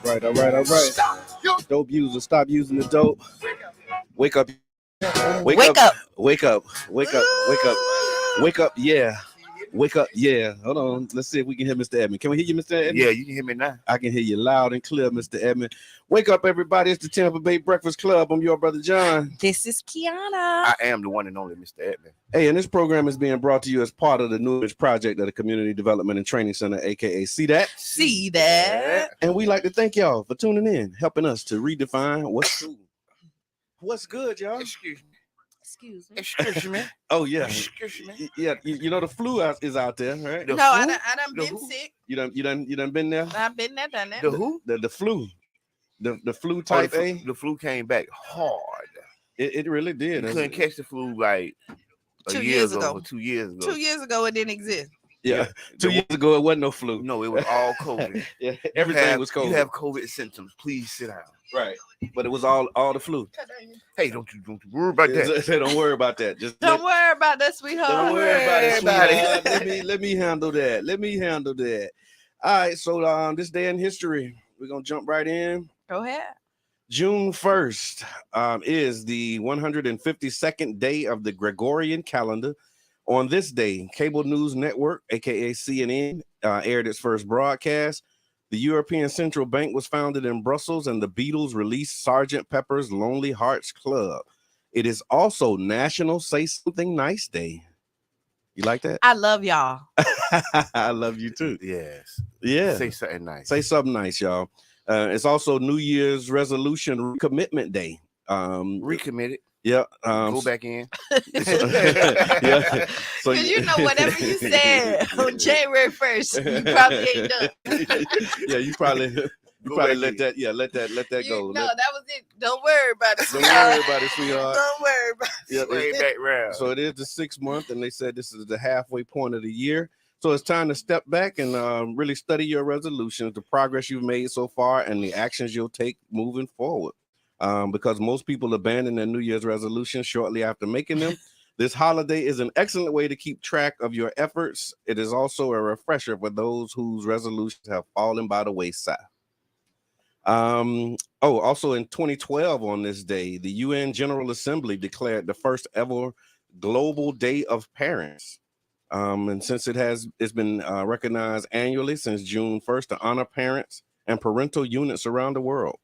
All right. Dope user, stop using the dope. Wake up. Wake up. Wake up. Wake up. Wake up. Wake up. Yeah. Wake up. Yeah. Hold on. Let's see if we can hear Mr. Edmund. Can we hear you, Mr. Edmund? Yeah, you can hear me now. I can hear you loud and clear, Mr. Edmund. Wake up, everybody. It's the Tampa Bay Breakfast Club. I'm your brother, John. This is Kiana. I am the one and only Mr. Edmund. Hey, and this program is being brought to you as part of the newest project of the Community Development and Training Center, aka See That. See that. And we like to thank y'all for tuning in, helping us to redefine what's cool. What's good, y'all? Excuse me. Excuse me. Excuse me. Oh yeah, Excuse me. yeah. You know the flu is out there, right? The No, I who? done The been who? sick. You done been there. I've been there, done that. The who? The flu, the flu Oh, type the, A. the flu came back hard. It really You did. couldn't catch the flu like a 2 year years ago ago. or 2 years ago. 2 years ago, it didn't exist. Yeah, The 2 years ago it wasn't no flu. No, it was all COVID. Yeah, everything was COVID. You have COVID symptoms. Please sit down. Right, but it was all the flu. Hey, don't you worry about that. Say, don't worry about that. Just Don't worry about that, sweetheart. Don't worry about it, Everybody. sweetheart. Let me handle that. Let me handle that. All right, so this day in history, we're gonna jump right in. Go ahead. June 1st is the 152nd day of the Gregorian calendar. On this day, Cable News Network, aka CNN, aired its first broadcast. The European Central Bank was founded in Brussels, and the Beatles released Sgt. Pepper's Lonely Hearts Club. It is also National Say Something Nice Day. You like that? I love y'all. I love you too. Yes. Yeah. Say something nice. Say something nice, y'all. It's also New Year's resolution recommitment day. Recommitted. Yeah. Go back in. Yeah. So Because you know, whatever you said on January 1st, you probably ain't done. Yeah, you probably Go let back in. that. Yeah, let that go. No, that was it. Don't worry about it. Don't worry about it, sweetheart. Don't worry about it. Yeah, Way back round. so it is the 6th month, and they said this is the halfway point of the year. So it's time to step back and really study your resolutions, the progress you've made so far, and the actions you'll take moving forward. Because most people abandon their New Year's resolutions shortly after making them. This holiday is an excellent way to keep track of your efforts. It is also a refresher for those whose resolutions have fallen by the wayside. Also in 2012 on this day, the UN General Assembly declared the first ever Global Day of Parents. And since it's been recognized annually since June 1st to honor parents and parental units around the world.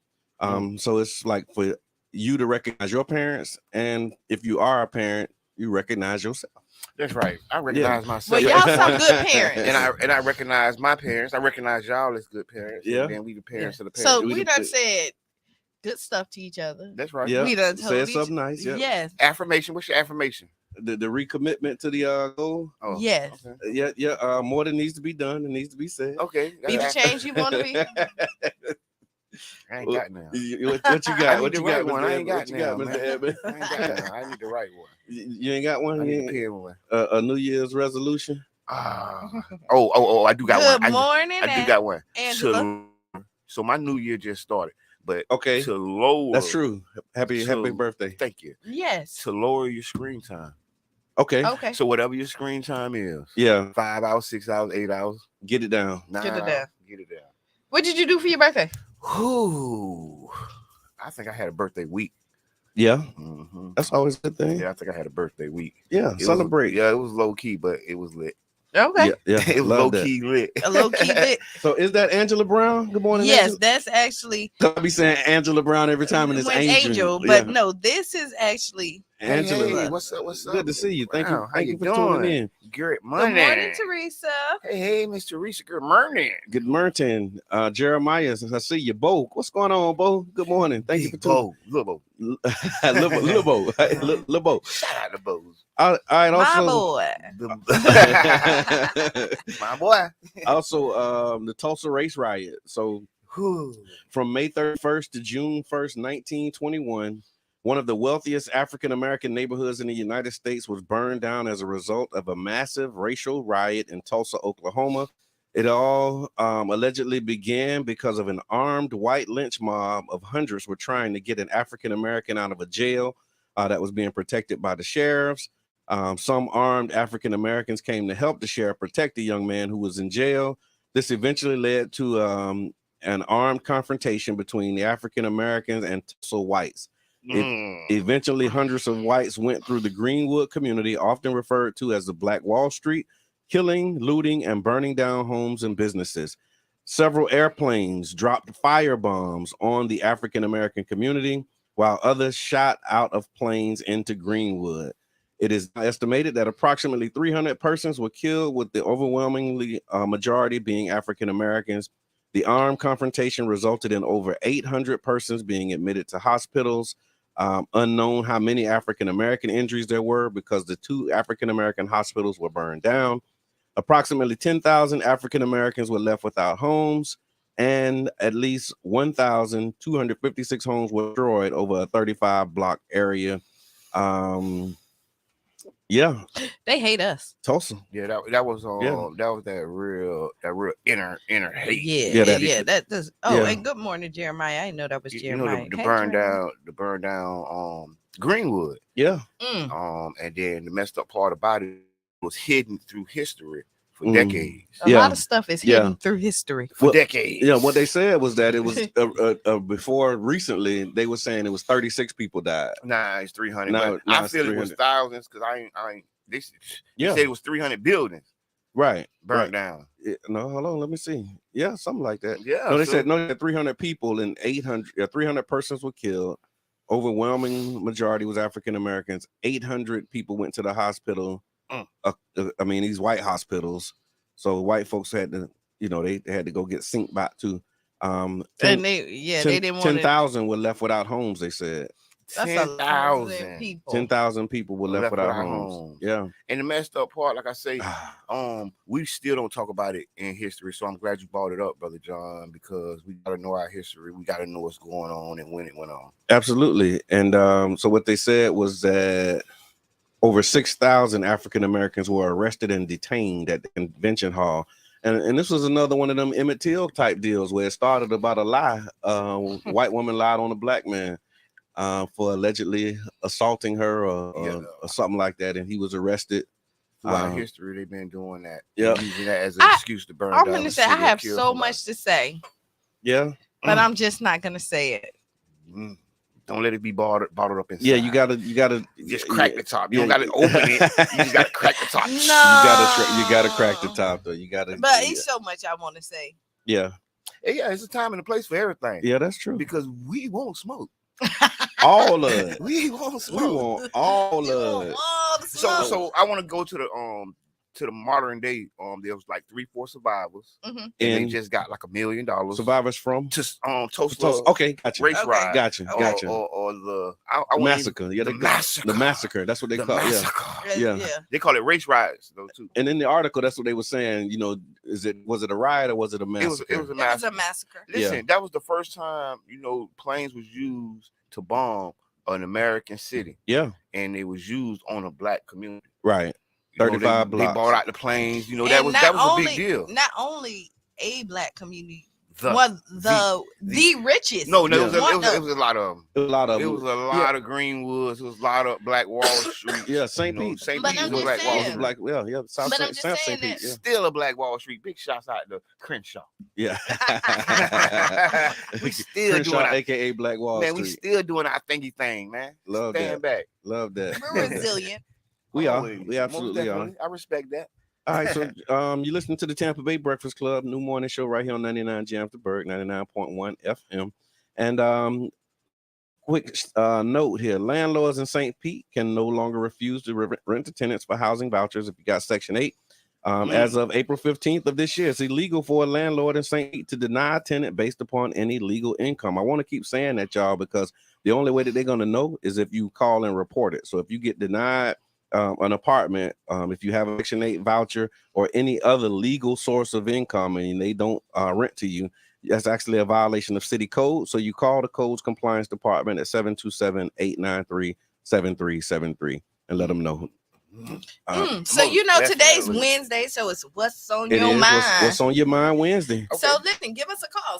So it's like for you to recognize your parents, and if you are a parent, you recognize yourself. That's right. I recognize myself. Well, y'all some good parents. and I recognize my parents. I recognize y'all as good parents. Yeah. And then we the parents of the parents. So we done said good stuff to each other. That's right. Yeah. We done told Say each something nice. Yeah. Yes. Affirmation. What's your affirmation? The recommitment to the goal. Oh, Yes. Okay. Yeah. More than needs to be done. It needs to be said. Okay. Be the change you want to be. I ain't got now. What you got? I What need you the right got, one. Mr. I Edmund? ain't got What you got, now, Mr. man. Edmund? I ain't got now. I need the right one. You ain't got one? I You need ain't- the pen one. a New Year's resolution? Oh, I do got Good one. morning, I do got one. Angela. So my new year just started, but Okay. to lower. That's true. Happy So- birthday. Thank you. Yes. To lower your screen time. Okay. Okay. So whatever your screen time is, Yeah. 5 hours, 6 hours, 8 hours, Get it down. 9 Get it hours, down. Get it down. What did you do for your birthday? Whew. I think I had a birthday week. Yeah. Mhm. That's always a good thing. Yeah, I think I had a birthday week. Yeah. It Celebrate. Was, it was low key, but it was lit. Okay. Yeah. It was Love low that. key lit. A low key bit. So is that Angela Brown? Good morning. Yes, Angela? that's actually I'll be saying Angela Brown every time, and it's when Angel. but Yeah. no, this is actually Angela. Hey, what's up? What's up? Good to see you. Thank Wow, you. how Thank you you for doing? tuning in. Good good morning. morning, Teresa. Hey, Mr. Reese. Good morning. Good morning, Jeremiah. I see you, Bo. What's going on, Bo? Good morning. Thank you for tuning. Little Bo. Lil Bo. Lil Bo. Shout out to Bo's. All right. My Also, boy. My boy. also, the Tulsa race riot. So Whew. from May 31st to June 1st, 1921, one of the wealthiest African-American neighborhoods in the United States was burned down as a result of a massive racial riot in Tulsa, Oklahoma. It all allegedly began because of an armed white lynch mob of hundreds were trying to get an African-American out of a jail that was being protected by the sheriffs. Some armed African-Americans came to help the sheriff protect the young man who was in jail. This eventually led to an armed confrontation between the African Americans and Tulsa whites. Eventually, hundreds of whites went through the Greenwood community, often referred to as the Black Wall Street, killing, looting, and burning down homes and businesses. Several airplanes dropped fire bombs on the African American community, while others shot out of planes into Greenwood. It is estimated that approximately 300 persons were killed, with the overwhelmingly majority being African Americans. The armed confrontation resulted in over 800 persons being admitted to hospitals. Unknown how many African American injuries there were because the 2 African American hospitals were burned down. Approximately 10,000 African Americans were left without homes, and at least 1,256 homes were destroyed over a 35-block area. Yeah, They hate us. Tulsa. Yeah, that was that real inner hate. Yeah, that does. Oh, Yeah. and good morning, Jeremiah. I didn't know that was You Jeremiah. know the Hey, burn Jeremiah. down Greenwood. Yeah, And then the messed up part about it was hidden through history for Mm. decades. A lot of stuff is Yeah. hidden through history. For Well, decades. yeah. What they said was that it was before recently they were saying it was 36 people died. Nah, it's 300. Now- but now I it's feel it was 300. thousands because I ain't. They Yeah, said it was 300 buildings right. burned Right. down. No, hold on. Let me see. Yeah, something like that. Yeah. No, they so- said no. 300 people and 300 persons were killed. Overwhelming majority was African Americans. 800 people went to the hospital. I mean, these white hospitals. So white folks had to, they had to go get synced back to. And they didn't want 10,000 were left without homes. They said That's 10,000 people. 10,000 people were left without homes. Yeah. And the messed up part, like I say, we still don't talk about it in history. So I'm glad you brought it up, Brother John, because we gotta know our history. We gotta know what's going on and when it went on. Absolutely. And so what they said was that over 6,000 African Americans were arrested and detained at the convention hall. And this was another one of them Emmett Till type deals where it started about a lie. White woman lied on a black man for allegedly assaulting her or something like that. And he was arrested. Throughout history, they've been doing that. Yeah. Using that as an excuse to burn I'm down. going to the say, I city and have kill so somebody. much to say, Yeah. but I'm just not going to say it. Don't let it be bottled up inside. Yeah, you gotta just crack the top. You yeah, don't gotta open it. You just gotta crack the top. No. You gotta crack the top though. You gotta. But it's so much I want to say. Yeah. Yeah, it's a time and a place for everything. Yeah, that's true. Because we won't smoke. All of it. We won't smoke. We want all of it. So I want to go to the modern day. There was like 3-4 survivors, and they just got like $1 million. Survivors from Tulsa. Okay, gotcha. Race ride. Gotcha. Or the massacre. Yeah, the massacre. The massacre. That's what they call it. Yeah. They call it race rides though too. And in the article, that's what they were saying. Was it a riot or was it a massacre? It was a massacre. It was a massacre. Listen, that was the first time planes was used to bomb an American city. Yeah, and it was used on a black community. Right. 35 blocks. They bought out the planes. That was a big deal. Not only a black community. The richest. No, it was a lot of them. It was a lot of Greenwoods. It was a lot of Black Wall Street. Yeah, St. Pete. St. But Pete I'm was just a Black Wall saying. Street. Yeah. South But I'm just saying St. Pete. that- Still a Black Wall Street. Big shouts out to Crenshaw. Yeah. We still Crenshaw, doing our, aka Black Wall man. Street. We still doing our thingy thing, man. Love Stand that. back. Love that. We're resilient. We are. Always. We absolutely Most are. definitely. I respect that. All right, so you listen to the Tampa Bay Breakfast Club, new morning show right here on 99 Jamsberg, 99.1 FM. And quick note here, landlords in St. Pete can no longer refuse to rent to tenants for housing vouchers if you got Section 8. As of April 15th of this year, it's illegal for a landlord in St. Pete to deny a tenant based upon any legal income. I want to keep saying that, y'all, because the only way that they're going to know is if you call and report it. So if you get denied an apartment, if you have a Section 8 voucher or any other legal source of income and they don't rent to you, that's actually a violation of city code. So you call the codes compliance department at 727-893-7373 and let them know. So today's Wednesday, so it's what's on your mind. What's on your mind Wednesday? So listen, give us a call,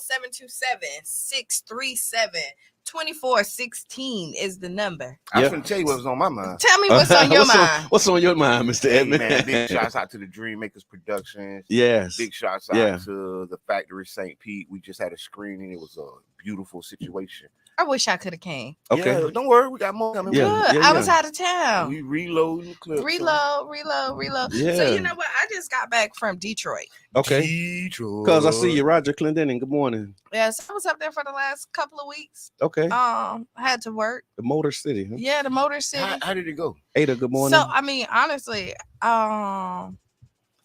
2416 is the number. I was Yeah. gonna tell you what was on my mind. Tell me what's on your mind. What's on your mind, Mr. Hey, Edmond? man, big shouts out to the Dreammakers Productions. Yes. Big shouts out Yeah. to the Factory St. Pete. We just had a screening. It was a beautiful situation. I wish I could have came. Okay. Yeah, don't worry, we got more coming. Yeah, Good. I was out of town. We reloading the clip. Reload. Yeah. So you know what? I just got back from Detroit. Okay. Detroit. Because I see you, Roger Clendenin. Good morning. Yes, I was up there for the last couple of weeks. Okay. I had to work. The Motor City. Huh? Yeah, the Motor City. How did it go? Ada, good morning. So I mean, honestly,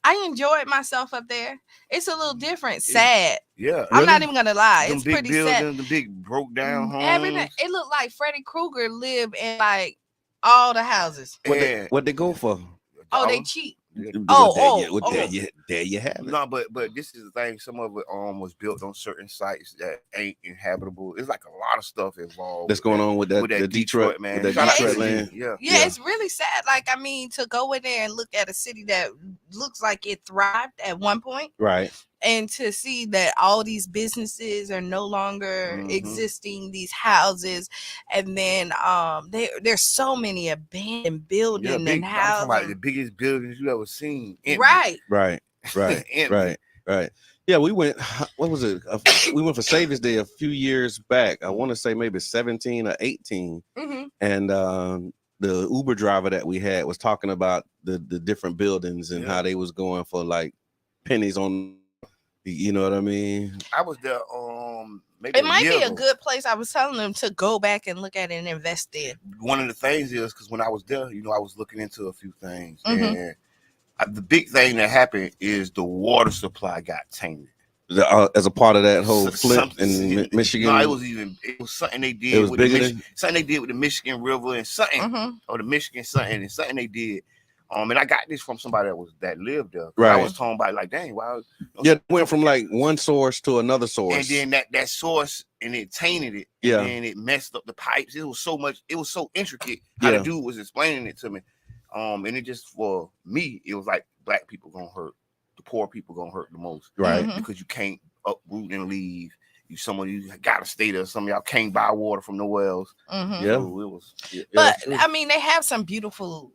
I enjoyed myself up there. It's a little different, sad. Yeah. I'm not even gonna lie. Them It's big pretty buildings, sad. the big broke down homes. Everything. It looked like Freddy Krueger lived in like all the houses. What they go for? Oh, they cheap. Yeah. There you have it. No, but this is the thing. Some of it was built on certain sites that ain't inhabitable. It's like a lot of stuff involved. That's going on with that, the Detroit, man. with that Shout out Detroit to land. Yeah. Yeah, it's really sad. Like, I mean, to go in there and look at a city that looks like it thrived at one point, Right. and to see that all these businesses are no longer existing, these houses, and then there's so many abandoned buildings and houses. Like the biggest buildings you ever seen. Empty. Right. Empty. Right. Yeah, we went. What was it? We went for Savings Day a few years back. I want to say maybe 17 or 18. Mm-hmm. And the Uber driver that we had was talking about the different buildings and how they was going for like pennies on. You know what I mean? I was there. Maybe It might be a ago. good place. I was telling them to go back and look at it and invest in. One of the things is because when I was there, I was looking into a few things, Mhm. and the big thing that happened is the water supply got tainted. As a part of that whole So- flip something- in Michigan. No, it was something they did. It was with bigger the than- something they did with the Michigan River and something Mhm. or the Michigan something and something they did. And I got this from somebody that lived there. Right. I was talking about like, dang, wow. Yeah, it went from like one source to another source. And then that source and it tainted it. Yeah. And then it messed up the pipes. It was so much. It was so intricate how Yeah. the dude was explaining it to me. And it just for me, it was like black people gonna hurt. The poor people gonna hurt the most. Right. Mhm. Because you can't uproot and leave. Some of you gotta stay there. Some of y'all can't buy water from nowhere else. Mhm. Yeah. So it was. But I mean, they have some beautiful,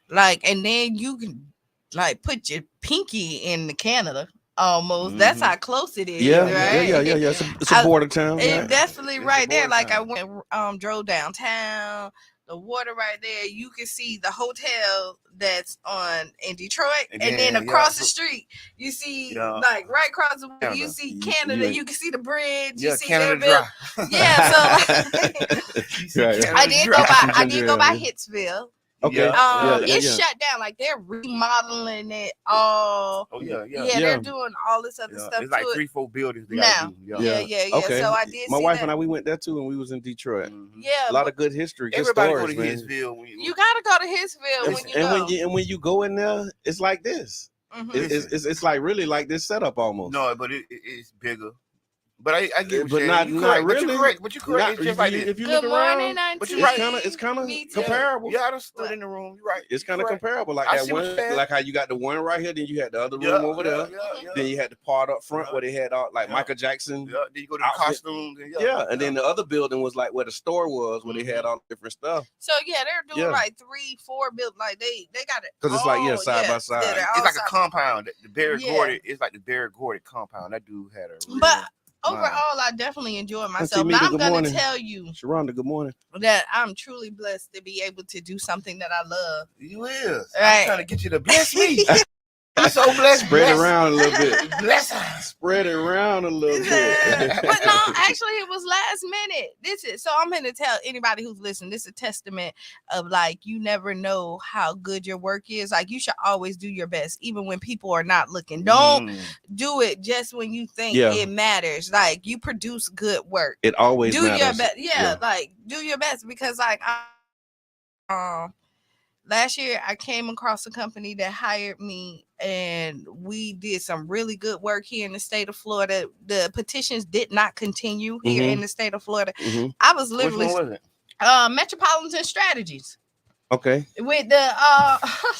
like, and then you can like put your pinky in the Canada almost. That's how close it is. Yeah, right? yeah. It's a border town. It's Yeah. definitely It's a right there. border Like town. I went, drove downtown. The water right there. You can see the hotel that's in Detroit, and then across the street, you see like right across the way, you see Canada. You can see the bridge. You see Canada their Dry. Yeah, so Right. I did go by Hitsville. Okay. It's shut down. Like they're remodeling it all. Oh yeah. They're doing all this other stuff. It's like to it. 3-4 buildings. They Now. gotta do. Yeah. Okay. So I did. My see wife that. and I, we went there too, and we was in Detroit. Mhm. Yeah, A lot of good history, good Everybody stories, go to man. Hitsville. you gotta go to Hitsville when you go. When you go in there, it's like this. Mhm. It's like really like this setup almost. No, but it's bigger. But I get what But you're not- saying. You're not correct, really. But you're correct. It's just like this. If you Good look morning, around, Auntie. but you're right. it's kind of Me too. comparable. Yeah, I done stood in the room. You're right. It's kind of You're right. comparable, like I that see what one, you're saying. like how you got the one right here, then you had the other room Yeah, over there. Yeah. Then you had the part up front where they had all like Michael Jackson. Yeah, then you go to the outfit. costumes. And Yeah, and then the other building was like where the store was, where they had all different stuff. So yeah, they're doing Yeah. like 3-4 build. Like they got it. 'Cause it's like, yeah, all, side by side. they're all it's like a side- compound. The Barry Yeah. Gordy. It's like the Barry Gordy compound. That dude had a. Real, But overall, I definitely enjoyed myself. Mika, But I'm good gonna morning. tell you Sharonda, good morning. that I'm truly blessed to be able to do something that I love. you is. Right. I'm trying to get you to bless me. I'm so blessed. Spread it blessed. around a little bit. Bless us. Spread it around a little bit. But no, actually, it was last minute. So I'm gonna tell anybody who's listening. This is a testament of like you never know how good your work is. Like you should always do your best, even when people are not looking. Don't do it just when you think Yeah. it matters. Like you produce good work. It always Do matters. your best. Yeah, Yeah. like do your best because like last year I came across a company that hired me and we did some really good work here in the state of Florida. The petitions did not continue here Mhm. in the state of Florida. Mhm. I was Which literally one was it? Metropolitan Strategies Okay. with the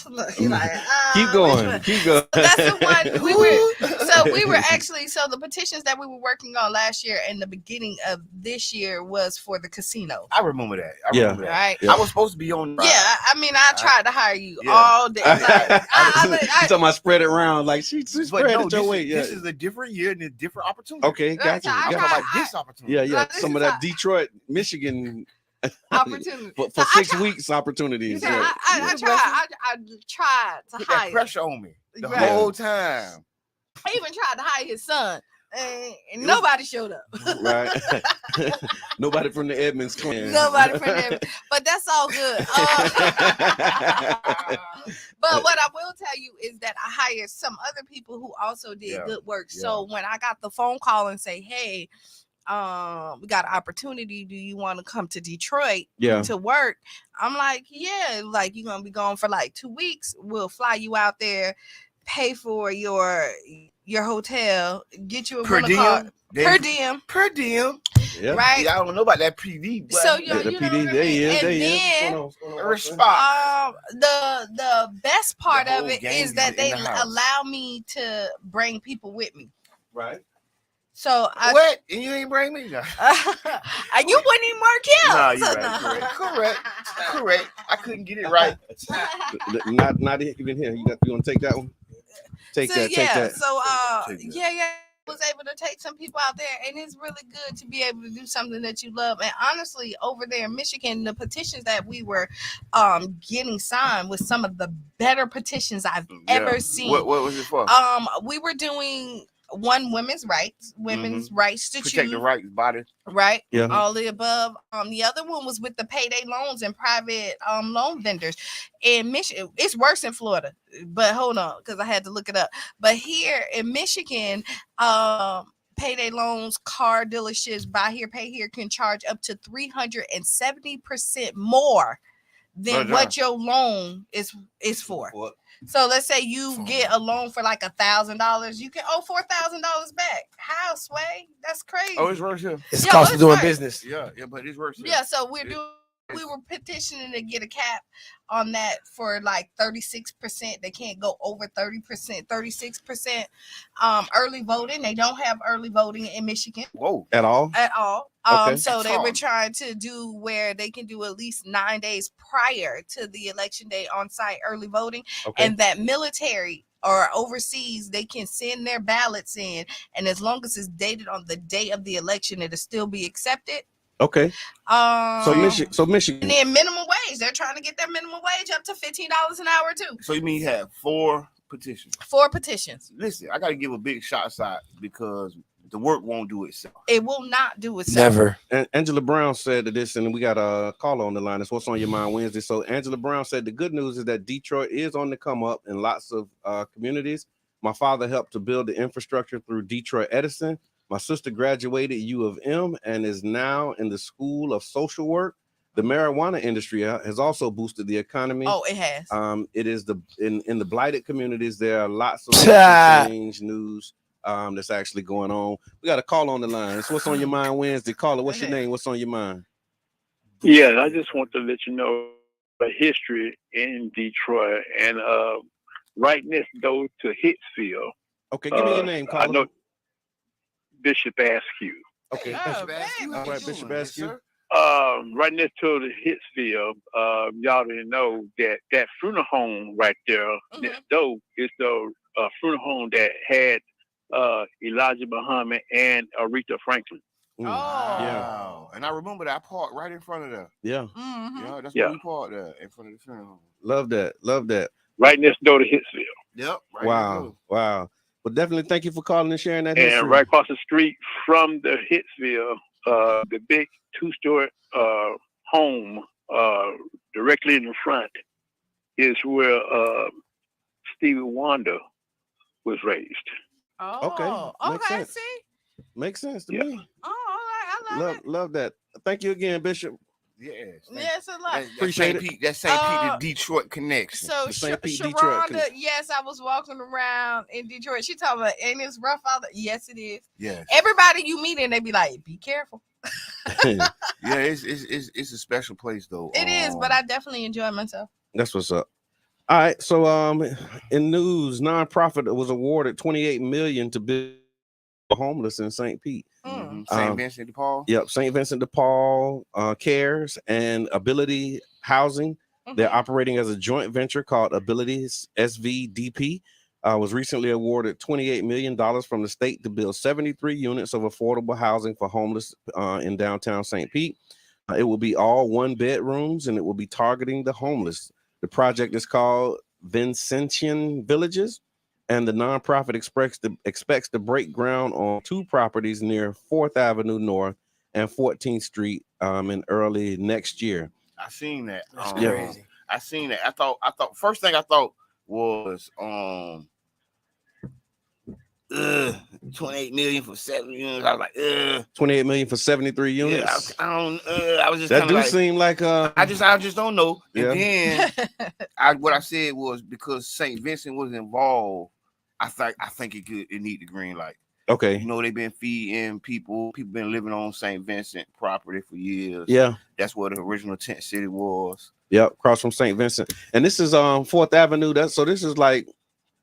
look, you're like, Keep which going. one? Keep going. That's the one we were. So So we were actually, so the petitions that we were working on last year and the beginning of this year was for the casino. I remember that. I Yeah. remember that. Right. Yeah. I was supposed to be on. Yeah, I mean, I tried to hire you Yeah. all day. Like, You I, talking about spread it around like she But spread no, it your way. this is a different year and a different opportunity. Okay, That's gotcha. how I I'm gotcha. talking about this opportunity. Yeah, yeah. Like, this Some of is that Detroit, Michigan opportunity. for So I 6 tried- weeks opportunities. So Yeah. I tried to Put hire. that pressure on me the Right. whole time. I even tried to hire his son, and It was- nobody showed up. Right. Nobody from the Edmonds clan. Nobody from there, but that's all good. But what I will tell you is that I hired some other people who also did Yeah, good work. yeah. So when I got the phone call and say, "Hey, we got an opportunity. Do you want to come to Detroit Yeah. to work?" I'm like, "Yeah, like you're gonna be gone for like 2 weeks. We'll fly you out there, pay for your hotel, get you a Per rental car, diem. per diem, Per diem. Yeah. right?" Yeah, I don't know about that PD. But So Yeah, the you know PD, what I they mean? is, And they is. then, What's going on? Respect. the best part The of whole it gang is is that in they the house. allow me to bring people with me. Right. So What? And you ain't bring me? No. and you wouldn't even work here. Nah, you So right. Correct. I couldn't get it right. Not even here. You gonna take that one? Take So that. yeah, Take that. so Take that. yeah, I was able to take some people out there, and it's really good to be able to do something that you love. And honestly, over there in Michigan, the petitions that we were getting signed was some of the better petitions I've ever seen. What was it for? We were doing one women's rights to Protect choose, the rights, body. right? Yeah. All the above. The other one was with the payday loans and private loan vendors in Michigan. It's worse in Florida, but hold on, because I had to look it up. But here in Michigan, payday loans, car dealerships, buy here, pay here can charge up to 370% more than what your loan is for. So let's say you get a loan for like $1,000, you can owe $4,000 back. How, Sway? That's crazy. Oh, it's worse here. It's Yeah, cost of it's doing right. business. Yeah, but it's worse here. Yeah, so we were petitioning to get a cap on that for like 36%. They can't go over 30%, 36%. Early voting. They don't have early voting in Michigan Whoa. At all? at all. Okay. So they were Hard. trying to do where they can do at least 9 days prior to the election day on-site early voting, Okay. and that military or overseas, they can send their ballots in, and as long as it's dated on the day of the election, it'll still be accepted. Okay. So And Michigan. then minimum wage, they're trying to get their minimum wage up to $15 an hour too. So you mean you have 4 petitions? 4 petitions. Listen, I got to give a big shout out because the work won't do itself. It will not do itself. Never. And Angela Brown said this, and we got a caller on the line. It's What's on Your Mind Wednesday. So Angela Brown said the good news is that Detroit is on the come up in lots of communities. My father helped to build the infrastructure through Detroit Edison. My sister graduated U of M and is now in the School of Social Work. The marijuana industry has also boosted the economy. Oh, it has. It is in the blighted communities. There are lots of social change news that's actually going on. We got a call on the line. It's What's on Your Mind Wednesday. Caller, what's your name? What's on your mind? Yeah, I just want to let you know the history in Detroit and right next door to Hitsville. Okay, give me your name, caller. I know Bishop Askew. Okay. Oh, Bishop man. All right, Bishop Askew. Right next to the Hitsville, y'all didn't know that funeral home right there next door is the funeral home that had Elijah Muhammad and Aretha Franklin. Mm. Oh. Wow. And I remember that part right in front of there. Yeah. Mhm. Yeah, that's Yeah. where we parked there in front of the funeral home. Love that. Love that. Right next door to Hitsville. Yep. Right Wow. Wow. Well, definitely thank you for calling and sharing that And history. right across the street from the Hitsville, the big 2-story home directly in the front is where Stevie Wonder was raised. Oh, Okay. Makes okay. sense. See? Makes sense to Yeah. me. Oh, all right. I love it. Love that. Thank you again, Bishop. Yes. Yes, a lot. Appreciate it. That St. Peter Detroit connection. So The St. Pete, Detroit Sharonda, connection. yes, I was walking around in Detroit. She talking about, and it's rough out there. Yes, it is. Yes. Everybody you meet and they be like, be careful. Yeah, it's a special place though. It is, but I definitely enjoy myself. That's what's up. All right. So in news, nonprofit was awarded 28 million to build homeless in St. Pete. Mm. St. Vincent de Paul. Yep, St. Vincent de Paul Cares and Ability Housing. They're Mhm. operating as a joint venture called Abilities SVDP. Was recently awarded $28 million from the state to build 73 units of affordable housing for homeless in downtown St. Pete. It will be all one bedrooms and it will be targeting the homeless. The project is called Vincentian Villages, and the nonprofit expects to break ground on 2 properties near 4th Avenue North and 14th Street in early next year. I seen that. That's Yeah. crazy. I seen that. I thought first thing I thought was 28 million for 7 units. I was like, 28 million for 73 units. yeah, I don't. I was just That kind do of like, seem like I just don't know. Yeah. And then what I said was because St. Vincent was involved, I think it need the green light. okay. You know, they've been feeding people. People been living on St. Vincent property for years. Yeah. That's where the original tent city was. Yep. Across from St. Vincent. And this is 4th Avenue. So this is like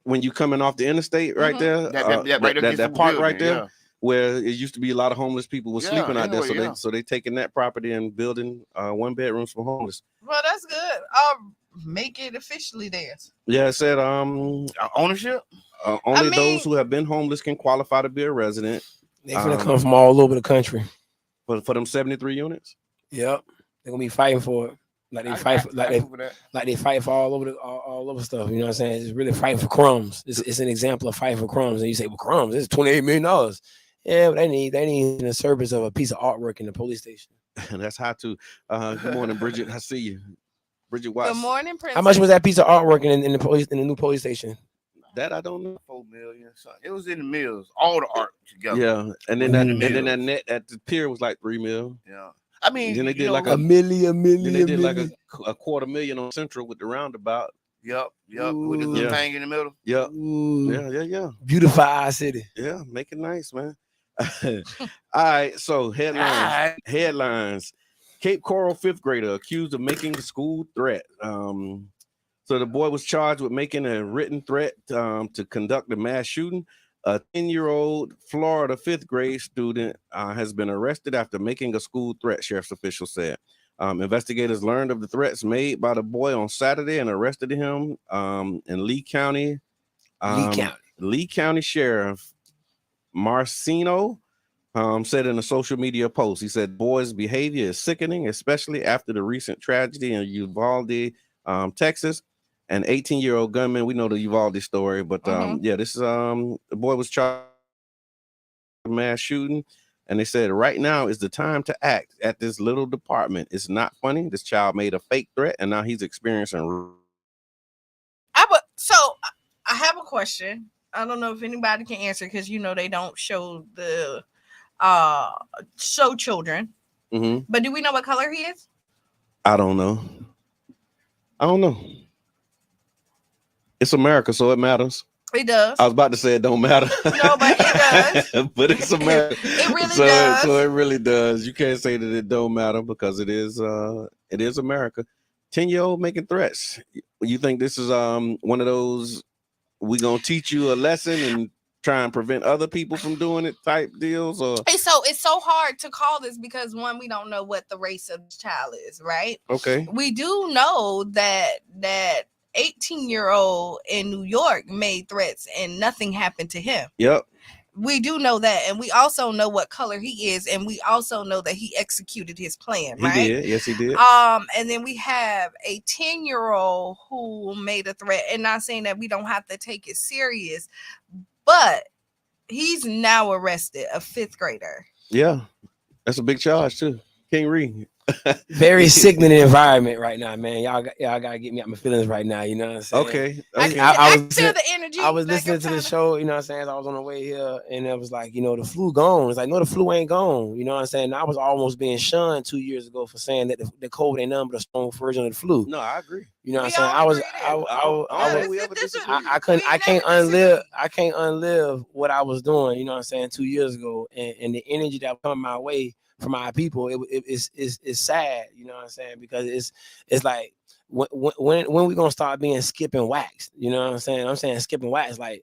when you coming off the interstate right Mhm. there. That park right there. Where it used to be a lot of homeless people was Yeah, sleeping out there. anyway, So they taking that property and building 1 bedrooms for homeless. Well, that's good. I'll make it officially theirs. Yeah, it said Ownership. only mean- those who have been homeless can qualify to be a resident They finna Um, come from all over the country. for them 73 units. Yep, they're gonna be fighting for it. Like they fight, like they fight for all over stuff. You know what I'm saying? It's really fighting for crumbs. It's an example of fighting for crumbs. And you say, well, crumbs, it's $28 million. Yeah, but they need in the service of a piece of artwork in the police station. And that's how to. Good morning, Bridget. I see you, Bridget Watts. Good morning, Princess. How much was that piece of artwork in the new police station? That I don't know. 4 million. It was in the mills. All the art together. Yeah, and then In that the and then middle. that net at the pier was like 3 mil. Yeah. I mean, Then they you did know, like A million. Then they did like a $250,000 on Central with the roundabout. Yep. With the little Yeah. thing in the middle. Yep. Ooh, Yeah. beautify our city. Yeah, make it nice, man. All right, so headlines. Cape Coral 5th grader accused of making a school threat. So the boy was charged with making a written threat to conduct a mass shooting. A 10-year-old Florida 5th grade student has been arrested after making a school threat, sheriff's officials said. Investigators learned of the threats made by the boy on Saturday and arrested him in Lee County. Lee County Sheriff Marcino said in a social media post, he said, boy's behavior is sickening, especially after the recent tragedy in Uvalde, Texas. An 18-year-old gunman, we know the Uvalde story, but yeah, this is the boy was charged with mass shooting, and they said right now is the time to act at this little department. It's not funny. This child made a fake threat, and now he's experiencing. So I have a question. I don't know if anybody can answer because they don't show the show children. Mhm. But do we know what color he is? I don't know. It's America, so it matters. It does. I was about to say it don't matter. No, but it does. But it's America. It really so, does. So it really does. You can't say that it don't matter because it is America. 10-year-old making threats. You think this is one of those we gonna teach you a lesson and try and prevent other people from doing it type deals? Or It's so hard to call this because one, we don't know what the race of the child is, right? okay. We do know that 18-year-old in New York made threats and nothing happened to him. Yep. We do know that, and we also know what color he is, and we also know that he executed his plan, He right? did. Yes, he did. And then we have a 10-year-old who made a threat, and not saying that we don't have to take it serious, but he's now arrested, a 5th grader. Yeah. That's a big charge too. King Reed. Very sickening environment right now, man. Y'all gotta get me out my feelings right now. You know what I'm saying? Okay. I was feel the energy. I was like listening I'm to the trying show, you know what I'm saying? As I was on the way here, and it was like, the flu gone. It's like, no, the flu ain't gone. You know what I'm saying? I was almost being shunned 2 years ago for saying that the COVID ain't nothing but a strong version of the flu. No, I agree. You know what We I'm saying? all I was, agree I, there. I, don't was, we ever disagree. I We can't never disagree. I can't unlive what I was doing, you know what I'm saying, 2 years ago, and the energy that was coming my way from our people, it's sad, you know what I'm saying, because it's like when we gonna start being skip and wax? You know what I'm saying? I'm saying skip and wax like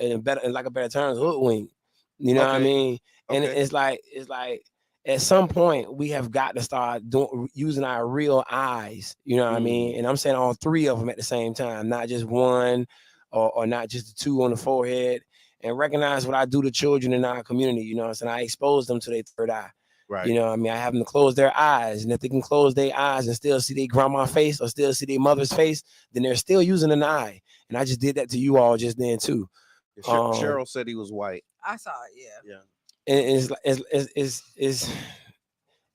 in a better terms, hoodwink. You know what I mean? And it's like at some point we have got to start using our real eyes. You know what I mean? And I'm saying all three of them at the same time, not just one or not just the two on the forehead. And recognize what I do to children in our community. You know what I'm saying? I expose them to their third eye. Right. You know what I mean? I have them to close their eyes. And if they can close their eyes and still see their grandma's face or still see their mother's face, then they're still using an eye. And I just did that to you all just then too. Cheryl said he was white. I saw it, yeah. And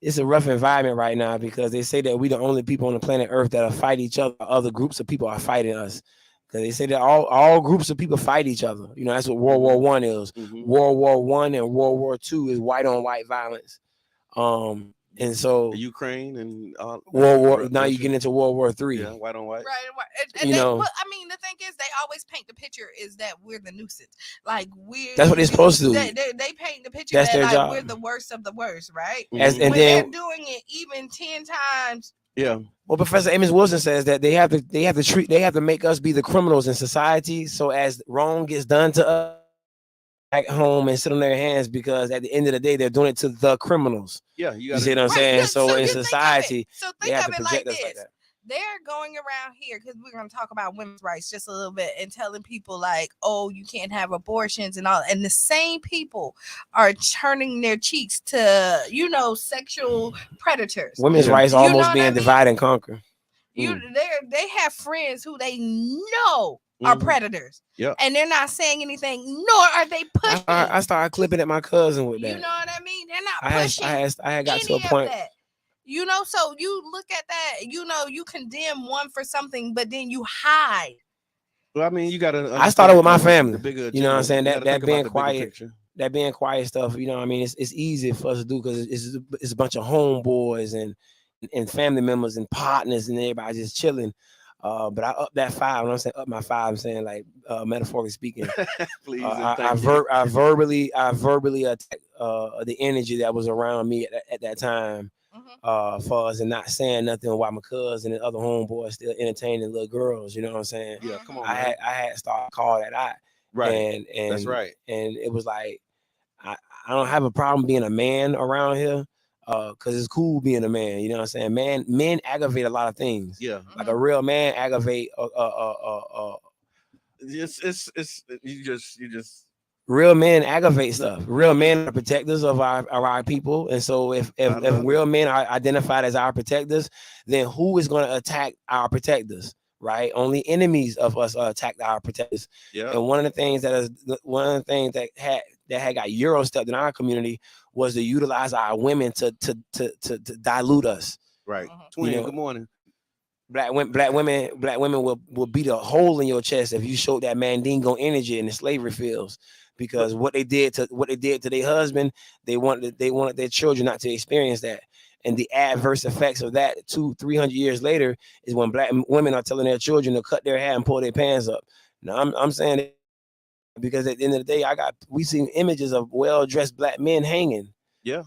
it's a rough environment right now because they say that we the only people on the planet Earth that are fight each other. Other groups of people are fighting us. Because they say that all groups of people fight each other. You know, that's what World War I is. World War I and World War II is white on white violence. And so the Ukraine and World War. Now you get into World War III. Yeah, white on white. Right. And you know, I mean, the thing is, they always paint the picture is that we're the nuisance. Like that's what they're supposed to do. They paint the picture that's that their like job. We're the worst of the worst, right? And when then they're doing it even 10 times. Yeah. Well, Professor Amos Wilson says that they have to make us be the criminals in society. So as wrong gets done to us, back home and sit on their hands because at the end of the day they're doing it to the criminals. Yeah, you see what I'm saying? So in society, they have to project us like that. They're going around here because we're going to talk about women's rights just a little bit and telling people like, oh, you can't have abortions and all. And the same people are turning their cheeks to, you know, sexual predators. Women's rights almost being divide and conquer. They have friends who they know are predators. Yep. And they're not saying anything, nor are they pushing. I started clipping at my cousin with that. You know what I mean? They're not pushing. I had got to a point. You know, so you look at that, you know, you condemn one for something, but then you hide. Well, I mean, you gotta. I started with my family. You know what I'm saying? That being quiet, that being quiet stuff. You know what I mean? It's easy for us to do because it's a bunch of homeboys and family members and partners and everybody just chilling. But I up that 5. When I'm saying up my 5, I'm saying like metaphorically speaking. Please, I verbally attacked the energy that was around me at that time. For us and not saying nothing while my cousin and other homeboys still entertaining little girls, you know what I'm saying? Yeah, come on. I had started call that out. Right. And that's right. And it was like I don't have a problem being a man around here. Cause it's cool being a man, you know what I'm saying? Men aggravate a lot of things. Yeah. Like a real man aggravate it's you just real men aggravate stuff. Real men are protectors of our people. And so if real men are identified as our protectors, then who is going to attack our protectors? Right? Only enemies of us attack our protectors. Yeah. And one of the things that had got Euro stepped in our community was to utilize our women to dilute us. Right. Twin, good morning. Black women will beat a hole in your chest if you show that mandingo energy in the slavery fields. Because what they did to their husband, they wanted their children not to experience that. And the adverse effects of that 200-300 years later is when black women are telling their children to cut their hair and pull their pants up. Now I'm saying it because at the end of the day, we see images of well-dressed black men hanging. Yeah.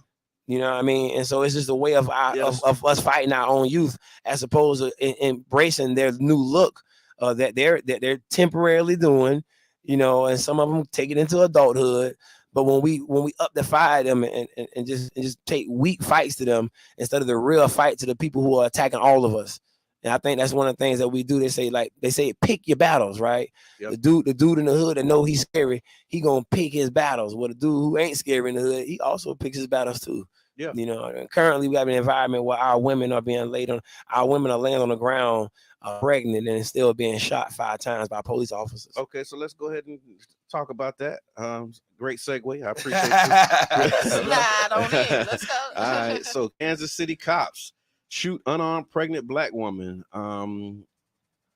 You know what I mean? And so it's just a way of us fighting our own youth as opposed to embracing their new look that they're temporarily doing. You know, and some of them take it into adulthood. But when we upify them and just take weak fights to them instead of the real fight to the people who are attacking all of us. And I think that's one of the things that we do. They say pick your battles, right? Yep. The dude in the hood that know he's scary, he gonna pick his battles. Well, the dude who ain't scary in the hood, he also picks his battles too. Yeah. You know, and currently we have an environment where our women are laying on the ground pregnant and still being shot 5 times by police officers. Okay, so let's go ahead and talk about that. Great segue. I appreciate you. Slide on in. Let's go. All right. So Kansas City cops shoot unarmed pregnant black woman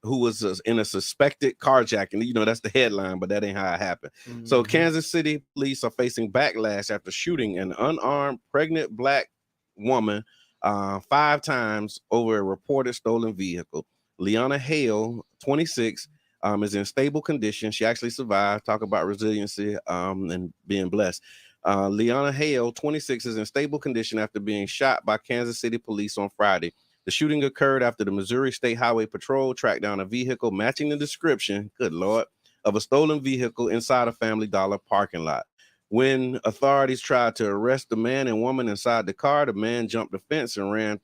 who was in a suspected carjacking. You know, that's the headline, but that ain't how it happened. Mm-hmm. So Kansas City police are facing backlash after shooting an unarmed pregnant black woman 5 times over a reported stolen vehicle. Leona Hale, 26, is in stable condition. She actually survived. Talk about resiliency and being blessed. Leona Hale, 26, is in stable condition after being shot by Kansas City police on Friday. The shooting occurred after the Missouri State Highway Patrol tracked down a vehicle matching the description, good Lord, of a stolen vehicle inside a Family Dollar parking lot. When authorities tried to arrest the man and woman inside the car, the man jumped the fence and ran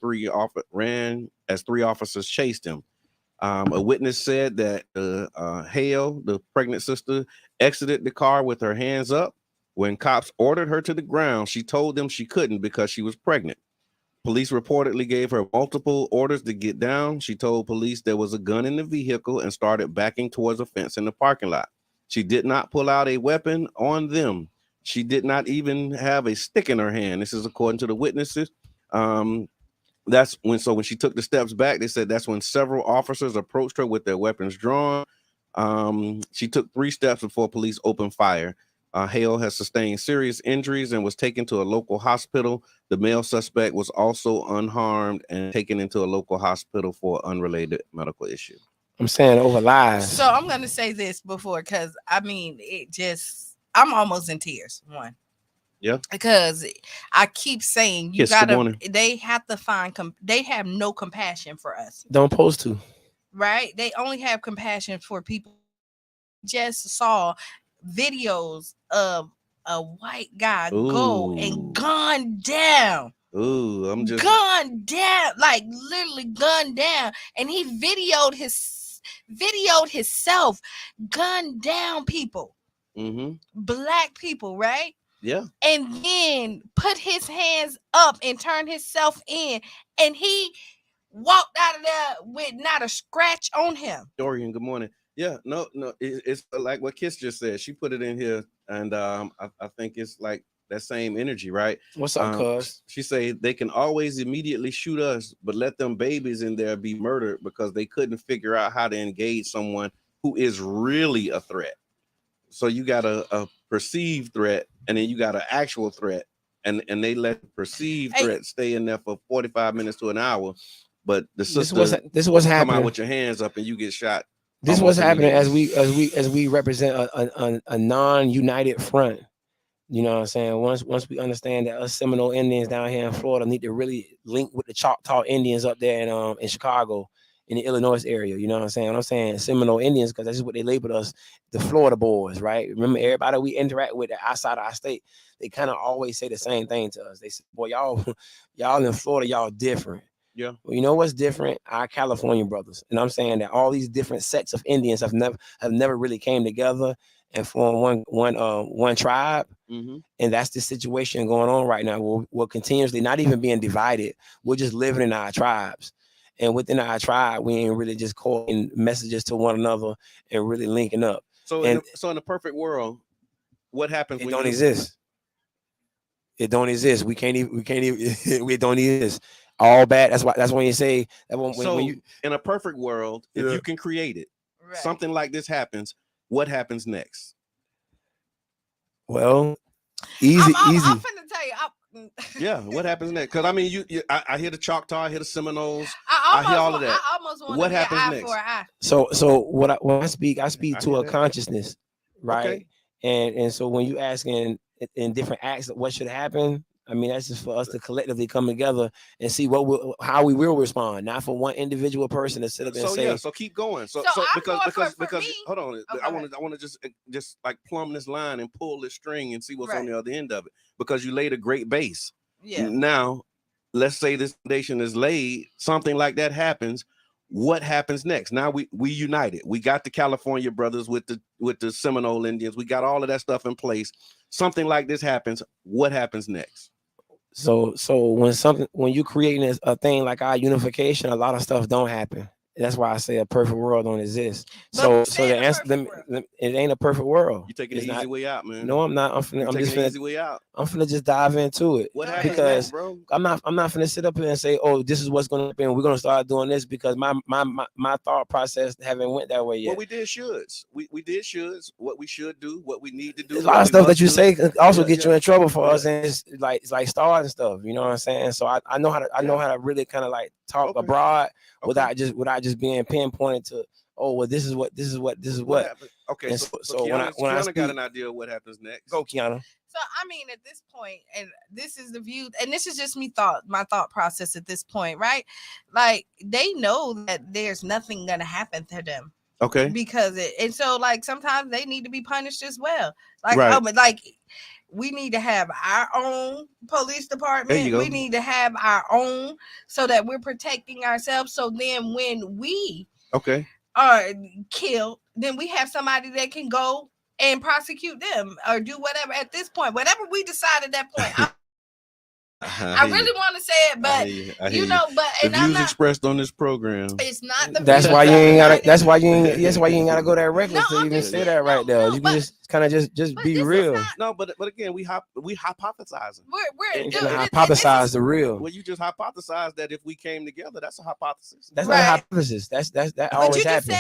as 3 officers chased him. A witness said that Hale, the pregnant sister, exited the car with her hands up. When cops ordered her to the ground, she told them she couldn't because she was pregnant. Police reportedly gave her multiple orders to get down. She told police there was a gun in the vehicle and started backing towards a fence in the parking lot. She did not pull out a weapon on them. She did not even have a stick in her hand. This is according to the witnesses. When she took the steps back, they said that's when several officers approached her with their weapons drawn. She took 3 steps before police opened fire. Hale has sustained serious injuries and was taken to a local hospital. The male suspect was also unharmed and taken into a local hospital for unrelated medical issue. I'm saying over lies. So I'm gonna say this before, because I mean, I'm almost in tears. One. Yeah. Because I keep saying they have to they have no compassion for us. Don't post to. Right? They only have compassion for people. Just saw videos of a white guy go and gunned down. Gunned down, like literally gunned down. And he videoed himself gunned down people. Black people, right? Yeah. And then put his hands up and turn himself in, and he walked out of there with not a scratch on him. Dorian, good morning. Yeah, no, it's like what Kiss just said. She put it in here, and I think it's like that same energy, right? What's up, cuz? She say they can always immediately shoot us, but let them babies in there be murdered because they couldn't figure out how to engage someone who is really a threat. So you got a perceived threat, and then you got an actual threat, and they let the perceived threat stay in there for 45 minutes to an hour. But the sister, this was happening. Come out with your hands up, and you get shot. This was happening as we represent a non-united front. You know what I'm saying? Once we understand that us Seminole Indians down here in Florida need to really link with the Choctaw Indians up there in Chicago, in the Illinois area. You know what I'm saying? When I'm saying Seminole Indians, because that's what they labeled us, the Florida boys, right? Remember, everybody we interact with outside our state, they kind of always say the same thing to us. They say, boy, y'all in Florida, y'all different. Yeah. Well, you know what's different? Our California brothers. And I'm saying that all these different sets of Indians have never really came together and formed one tribe. And that's the situation going on right now. We're continuously not even being divided. We're just living in our tribes. And within our tribe, we ain't really just calling messages to one another and really linking up. So in the perfect world, what happens? It don't exist. It don't exist. We can't even. It don't exist. All bad. That's when you say that. When you in a perfect world, if you can create it, something like this happens. What happens next? Well, easy. I'm finna tell you. Yeah, what happens next? Because I mean, I hear the Choctaw, I hear the Seminoles, I hear all of that. I almost want what to happens eye next? for eye. So when I speak to a consciousness, right? Okay. And so when you asking in different acts what should happen, I mean, that's just for us to collectively come together and see how we will respond, not for one individual person to sit up and say. So keep going. So because hold on, okay. I want to just like plumb this line and pull this string and see what's on the other end of it, because you laid a great base. Yeah. Now, let's say this foundation is laid, something like that happens. What happens next? Now we united. We got the California brothers with the Seminole Indians. We got all of that stuff in place. Something like this happens. What happens next? So when you're creating a thing like our unification, a lot of stuff don't happen. That's why I say a perfect world don't exist. So the answer, it ain't a perfect world. You taking the easy way out, man. No, I'm not. I'm just the easy way out. I'm finna just dive into it. What happens because next, bro? I'm not finna sit up here and say, oh, this is what's gonna happen. We're gonna start doing this, because my thought process haven't went that way yet. Well, we did shoulds. We did shoulds. What we should do, what we need to do. There's a lot of stuff that you say can also get you in trouble for us, and it's like starting stuff. You know what I'm saying? So I know how to really kind of like talk abroad without just being pinpointed to, oh, well, this is what. Okay, so Kiana got an idea of what happens next. Go, Kiana. So So I mean, at this point, and this is the view, and this is just my thought process at this point, right? Like they know that there's nothing gonna happen to them. Okay. Because and so like sometimes they need to be punished as well. Like Right. like we need to have our own police department. We need to have our own so that we're protecting ourselves. So then when we are killed, then we have somebody that can go and prosecute them or do whatever at this point. Whatever we decide at that point. I really want to say it, but you know, but the views expressed on this program. It's not the. That's why you ain't gotta. That's why you ain't gotta go that reckless to even say that right there. You can just kind of just be real. No, but again, we hypothesizing. We're hypothesize the real. Well, you just hypothesize that if we came together, that's a hypothesis. That's not a hypothesis. That always happens.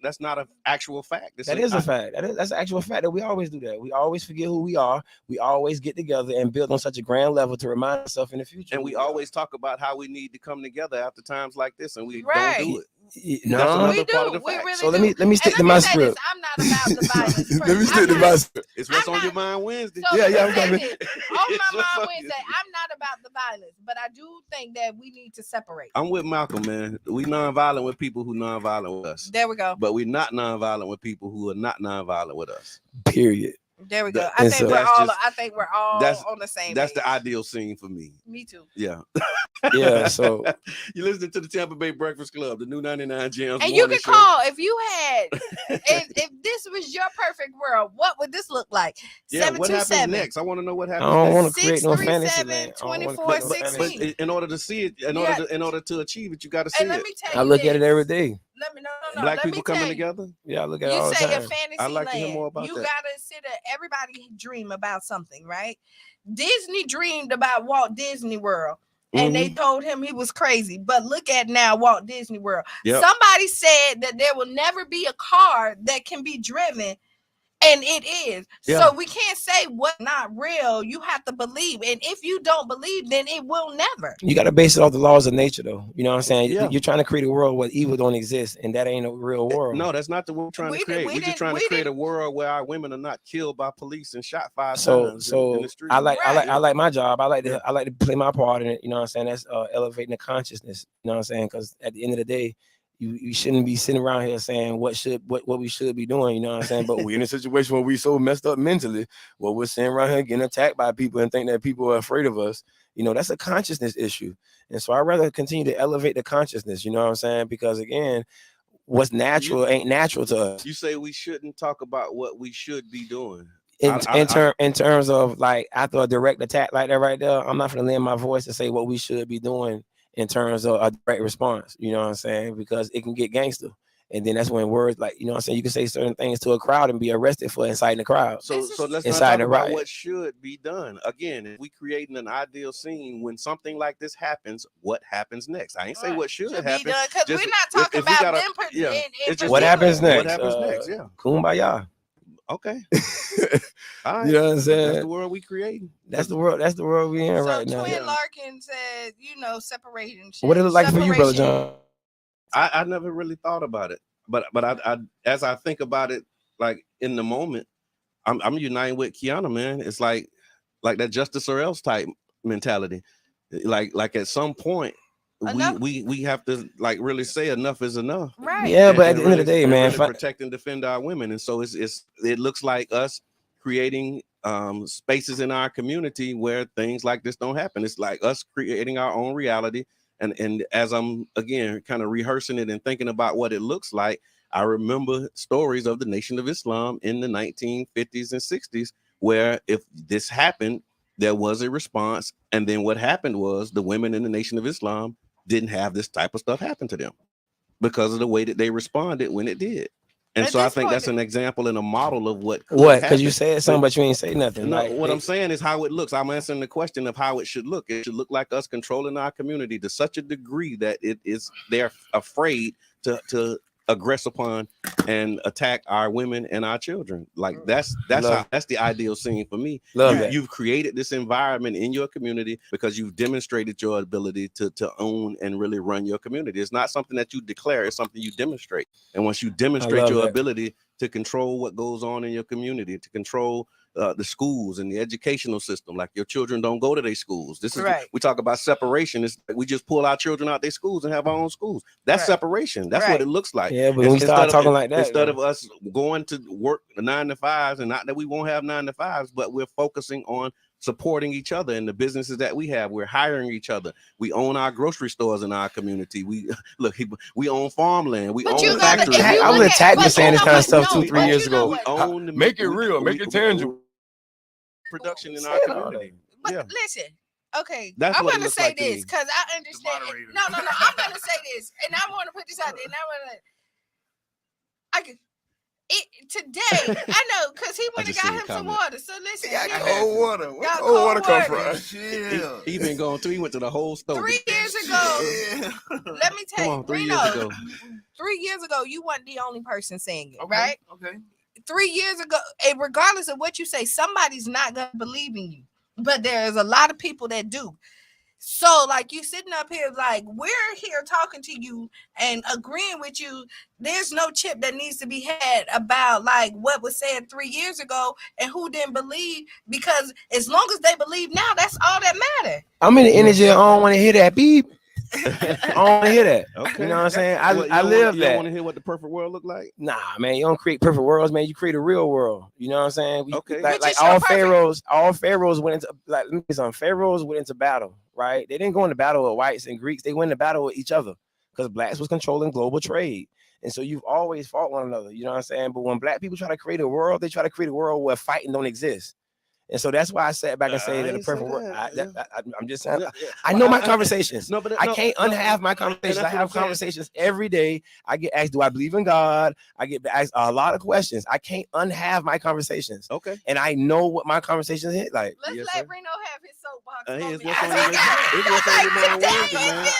That's not an actual fact. That is a fact. That's an actual fact that we always do that. We always forget who we are. We always get together and build on such a grand level to remind ourselves in the future. And we always talk about how we need to come together after times like this, and we don't do it. No, we do. We really so let me stick to my script. I'm not about the violence. Let me stick to my script. It's what's on your mind Wednesday. So I'm on my mind Wednesday. I'm not about the violence, but I do think that we need to separate. I'm with Malcolm, man. We nonviolent with people who nonviolent with us. There we go. But we're not nonviolent with people who are not nonviolent with us. Period. There we go. I think we're all on the same. That's page. The ideal scene for me. Me too. Yeah. Yeah. So you listen to the Tampa Bay Breakfast Club, the new 99 Gems. And you can call if you had if this was your perfect world, what would this look like? Yeah, what happens next? I want to know what happens. I don't want to create no fantasy land. 24-16. In order to see it, in order to achieve it, you got to see and let me it. tell you I look at it every day. Let me Black people coming together. Yeah, I look at it all the time. You say a fantasy I'd like land. to hear more about you that. gotta sit there. Everybody dream about something, right? Disney dreamed about Walt Disney World. And they told him he was crazy. But look at now Walt Disney World. Yep. Somebody said that there will never be a car that can be driven. And it is. Yeah. So we can't say what's not real. You have to believe. And if you don't believe, then it will never. You got to base it off the laws of nature, though. You know what I'm saying? Yeah. You're trying to create a world where evil don't exist. And that ain't a real world. No, that's not the world we're trying to create. We're just trying to create a world where our women are not killed by police and shot 5 times in the street. I like my job. I like to play my part in it. You know what I'm saying? That's elevating the consciousness. You know what I'm saying? Because at the end of the day, you shouldn't be sitting around here saying what we should be doing, you know what I'm saying? But we're in a situation where we so messed up mentally, where we're sitting around here getting attacked by people and think that people are afraid of us. You know, that's a consciousness issue. And so I'd rather continue to elevate the consciousness, you know what I'm saying? Because again, what's natural ain't natural to us. You say we shouldn't talk about what we should be doing. In terms of like after a direct attack like that right there, I'm not gonna lend my voice to say what we should be doing in terms of a direct response, you know what I'm saying? Because it can get gangster. And then that's when words like, you know what I'm saying, you can say certain things to a crowd and be arrested for inciting the crowd. So let's not talk about what should be done. Again, if we creating an ideal scene, when something like this happens, what happens next? I ain't say what should happen. Because we're not talking about them. What happens next? What happens next? Yeah. Kumbaya. Okay. All right. You know what I'm saying? That's the world we creating. That's the world we in right now. Twin Larkin said, separation. What did it look like for you, Brother John? I never really thought about it, but I as I think about it, like in the moment, I'm uniting with Kiana, man. It's like that justice or else type mentality. Like at some point, we have to like really say enough is enough. Right. Yeah, but at the end of the day, man, really protect and defend our women. And so it looks like us creating spaces in our community where things like this don't happen. It's like us creating our own reality. And as I'm again kind of rehearsing it and thinking about what it looks like, I remember stories of the Nation of Islam in the 1950s and 60s, where if this happened, there was a response. And then what happened was the women in the Nation of Islam didn't have this type of stuff happen to them because of the way that they responded when it did. And so I think that's an example and a model of what. Because you said something, but you ain't say nothing. No, what I'm saying is how it looks. I'm answering the question of how it should look. It should look like us controlling our community to such a degree that they're afraid to aggress upon and attack our women and our children. Like that's the ideal scene for me. You've created this environment in your community because you've demonstrated your ability to own and really run your community. It's not something that you declare, it's something you demonstrate. And once you demonstrate your ability to control what goes on in your community, to control the schools and the educational system. Like your children don't go to their schools. This is Right. we talk about separation. It's like we just pull our children out their schools and have our own schools. That's Right. separation. That's Right. what it looks like. Yeah, but when we start talking like that, instead of us going to work 9 to 5s, and not that we won't have 9 to 5s, but we're focusing on supporting each other in the businesses that we have. We're hiring each other. We own our grocery stores in our community. We we own farmland. We But own you gotta- factories. if you I would look attack at- for saying this but kind of you know stuff what? 2-3 No, years but you know ago. We what? own the Make it real. Make it tangible. Production in Say our it all community. But Yeah. listen, okay, That's I'm what it gonna looks say like to this me. because I understand. moderator. No, I'm gonna say this, and I want to put this out there. And I can. Today, I know, because he went and just got seen him a some comment. water. So listen, Got here- cold water. Where Got cold water come cold water. from? Chill. He been going through. He went to the whole store. 3 years ago, Yeah. let me tell Come you, on, 3 Reno, years ago. 3 years ago, you weren't the only person saying it, Okay, right? Okay. 3 years ago, and regardless of what you say, somebody's not gonna believe in you. But there's a lot of people that do. So, like, you sitting up here, like, we're here talking to you and agreeing with you. There's no chip that needs to be had about like what was said 3 years ago and who didn't believe, because as long as they believe now, that's all that matters. I'm in the energy. I don't want to hear that beep. I don't want to hear that. Okay. You know what I'm saying? I What, live you that. don't want to hear what the perfect world look like? Nah, man, you don't create perfect worlds, man. You create a real world. You know what I'm saying? Okay. Like Which is your perfect- all pharaohs went into, like, let me say something. Pharaohs went into battle, right? They didn't go into battle with whites and Greeks. They went into battle with each other because blacks was controlling global trade. And so you've always fought one another. You know what I'm saying? But when black people try to create a world, they try to create a world where fighting don't exist. And so that's why I sat back and say I that a ain't say perfect world. that, I'm just saying. Yeah, yeah. I know my I- conversations. No, but I can't unhave my and conversations. I that's what I'm have saying. conversations every day. I get asked, do I believe in God? I get asked a lot of questions. I can't unhave my conversations. Okay. And I know what my conversations hit like. Let's Yes, let sir. Reno have his soapbox. Hey, moment. it's what's on I your- think it's what's on your mind today Wednesday, it man. feel like-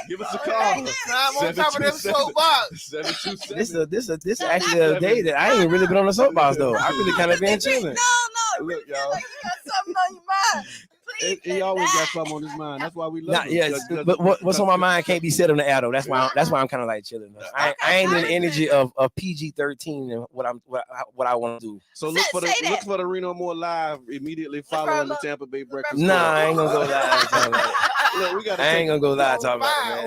Give us a Right call. now. I'm on top of them 727. soapbox. 727. This No, actually that's- a day that I ain't really been on the soapbox though. I really kind of been No, chilling. it Look, really feel y'all. like you got something on your mind. Please He always sit got back. something on his mind. That's why we love Nah, him. yeah, 'Cause- but what's on my mind can't be said on the air though. That's why I'm kind of like chilling. I ain't in the energy of PG-13 and what I want to do. So look for Say that. look for the Reno More Live immediately following the Tampa Bay Breakfast Nah, Club. I ain't gonna go live. talking about it. Look, we gotta I ain't take- gonna go live talking about it, man.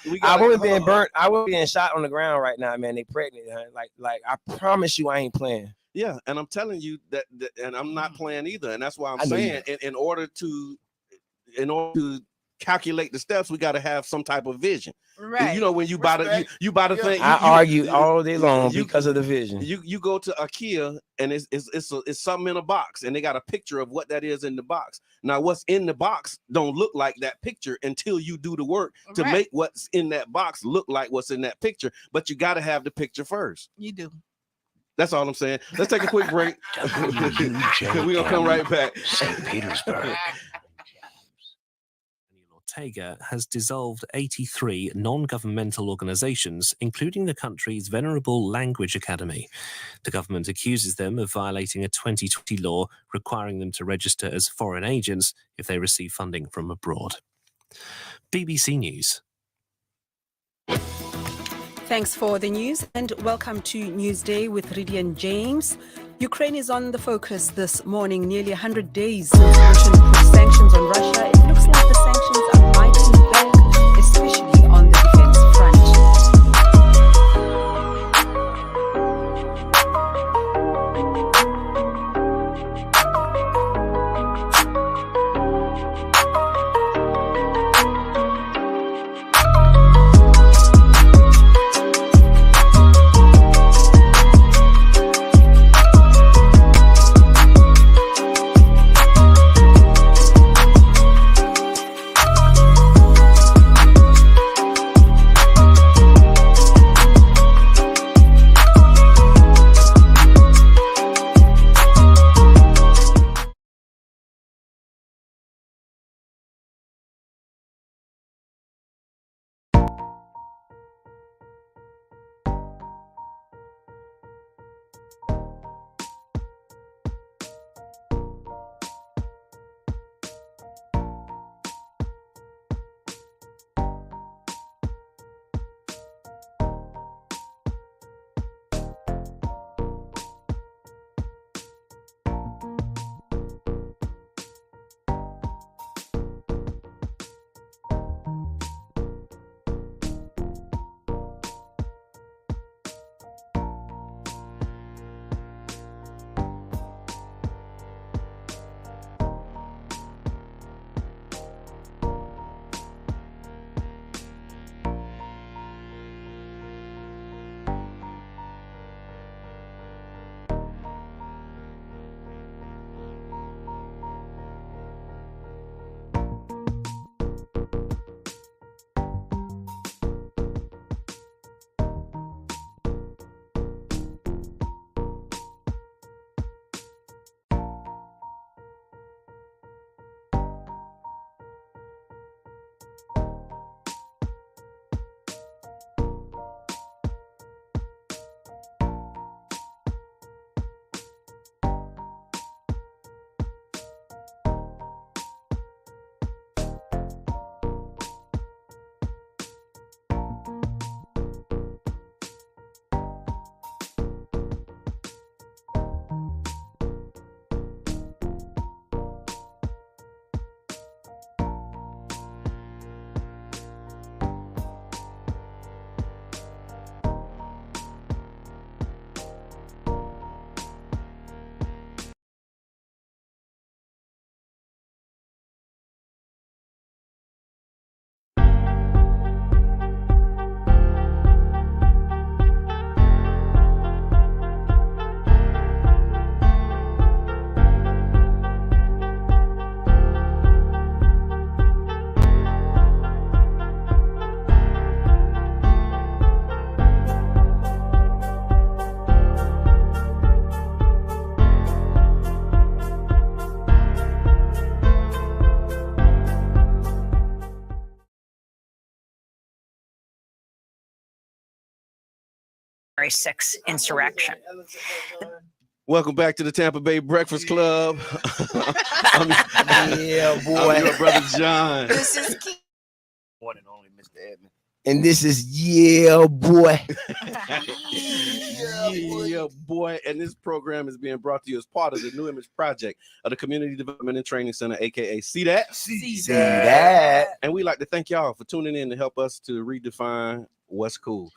we I gotta- wouldn't being hold on. burnt. I wouldn't being shot on the ground right now, man. They pregnant, huh? Like I promise you, I ain't playing. Yeah, and I'm telling you that and I'm not playing either, and that's why I'm I know you saying in order to calculate the steps, we got to have some type of vision. Right. You know, when you buy the Respect. you buy the Yeah. thing. I argue all day long you- because of the vision. You go to IKEA and it's something in a box, and they got a picture of what that is in the box. Now, what's in the box don't look like that picture until you do the work to Right. make what's in that box look like what's in that picture. But you got to have the picture first. You do. That's all I'm saying. Let's take a quick break. We're gonna come right back. St. Petersburg. Ortega has dissolved 83 non-governmental organizations, including the country's venerable Language Academy. The government accuses them of violating a 2020 law requiring them to register as foreign agents if they receive funding from abroad. BBC News. Thanks for the news and welcome to Newsday with Ridian James. Ukraine is on the focus this morning, nearly 100 days since Russian put sanctions on Russia. It looks like the sanctions are biting back, especially on the defense front. January 6th insurrection. Welcome back to the Tampa Bay Breakfast Club. Yeah, boy. I'm your brother John. This is Keith. One and only Mr. Edmund. And this is Yeah, boy. Yeah, boy. And this program is being brought to you as part of the New Image Project of the Community Development and Training Center, aka See That. See that. And we like to thank y'all for tuning in to help us to redefine what's cool.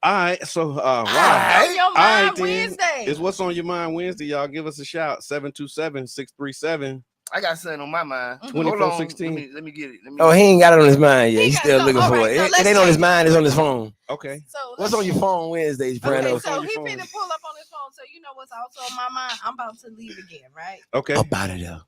All right, so What's on your mind then. Wednesday? It's What's on Your Mind Wednesday. Y'all give us a shout. 727-637. I got something on my mind. 2416. Let me get it. Oh, he ain't got it on his mind yet. He He's got still some- looking all for right, it. so It let's ain't on his check. mind. It's on his phone. Okay. So What's let's- on your phone Wednesdays, Okay, Brando? so he phone? finna pull up on his phone. So you know what's also on my mind? I'm about to leave again, right? Okay. Up out of there.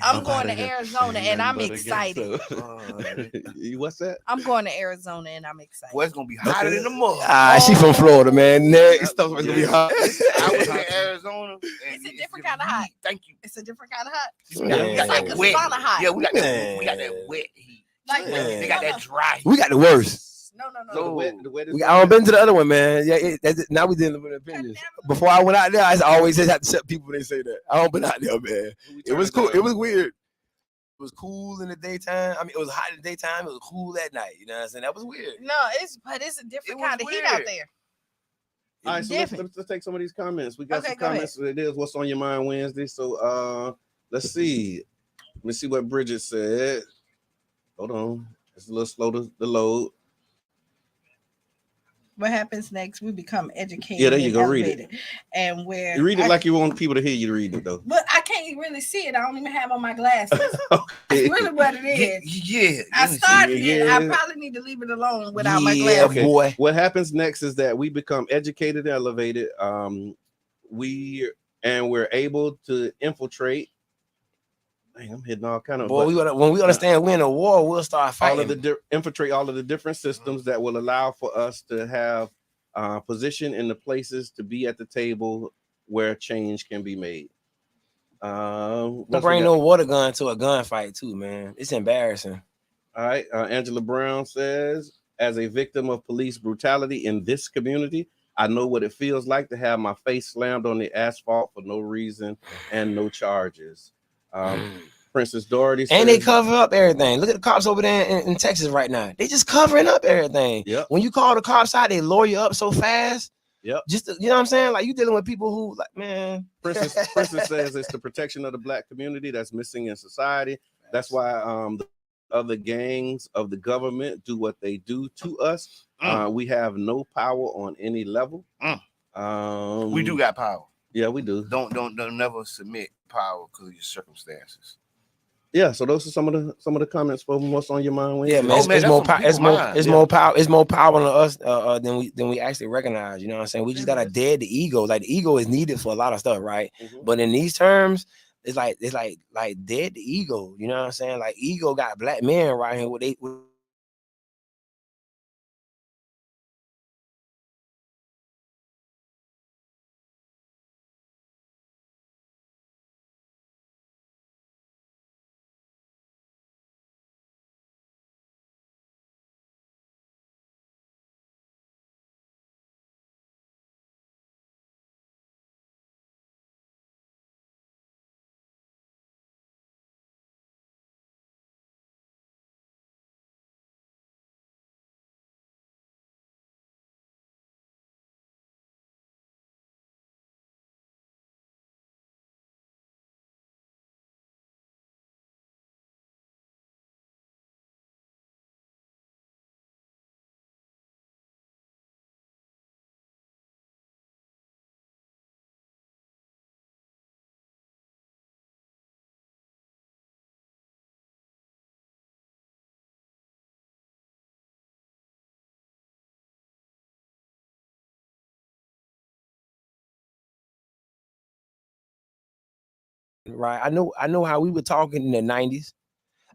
I'm Up going outta to here. Arizona and I'm Nothing but excited. again. What's that? I'm going to Arizona and I'm excited. Boy, it's gonna be hotter than the mud. She from Florida, man. Next stuff is gonna be hot. I was in Arizona. And It's a different kind of hot. Thank you. It's a different kind of hot. We got It's like that a wet. sauna hot. Yeah, we got Man. that wet heat. Like They got that dry. We got the worst. No. So the wet is I don't been to the other one, man. Yeah, now we dealing with opinions. Before I went out there, I always had to set people. They say that I don't been out there, man. It was cool. It was weird. It was cool in the daytime. I mean, it was hot in the daytime. It was cool at night. You know what I'm saying? That was weird. No, it's a different It was kind of heat out weird. there. All right, so let's Different. take some of these comments. We got Okay, some go comments. It is What's on Your Mind Wednesday. So let's see. Let me see what Bridget said. Hold on. It's a little slow to load. What happens next? We become educated. Yeah, there you and go. Read it. elevated. And where You read it like you want people to hear you read it, though. but I can't really see it. I don't even have on my glasses. That's Okay. really what it is. Yeah. I started it. Yeah. I probably need to leave it alone without my Yeah, glasses. boy. What happens next is that we become educated, elevated. We're able to infiltrate. Dang, I'm hitting all kind of. Boy, when we understand we're in a war, we'll start all fighting. of the infiltrate all of the different systems that will allow for us to have position in the places to be at the table where change can be made. Don't bring no water gun to a gunfight, too, man. It's embarrassing. All right. Angela Brown says, as a victim of police brutality in this community, I know what it feels like to have my face slammed on the asphalt for no reason and no charges. Princess Doherty says, And they cover up everything. Look at the cops over there in Texas right now. They just covering up everything. Yep. When you call the cops out, they lure you up so fast. Yep. Just you know what I'm saying? Like you dealing with people who like, man. Princess says it's the protection of the Black community that's missing in society. That's why the other gangs of the government do what they do to us. We have no power on any level. We do got power. Yeah, we do. Don't never submit power because of your circumstances. Yeah, so those are some of the comments from What's on Your Mind Wednesday. Yeah, man. Oh, man, It's that's more on power. It's people's more. mind. It's Yeah. more power. It's more power on us than we actually recognize. You know what I'm saying? We just gotta dead the ego. Like the ego is needed for a lot of stuff, right? Mhm. But in these terms, it's like dead the ego. You know what I'm saying? Like ego got black men right here. With right? I know how we were talking in the 90s.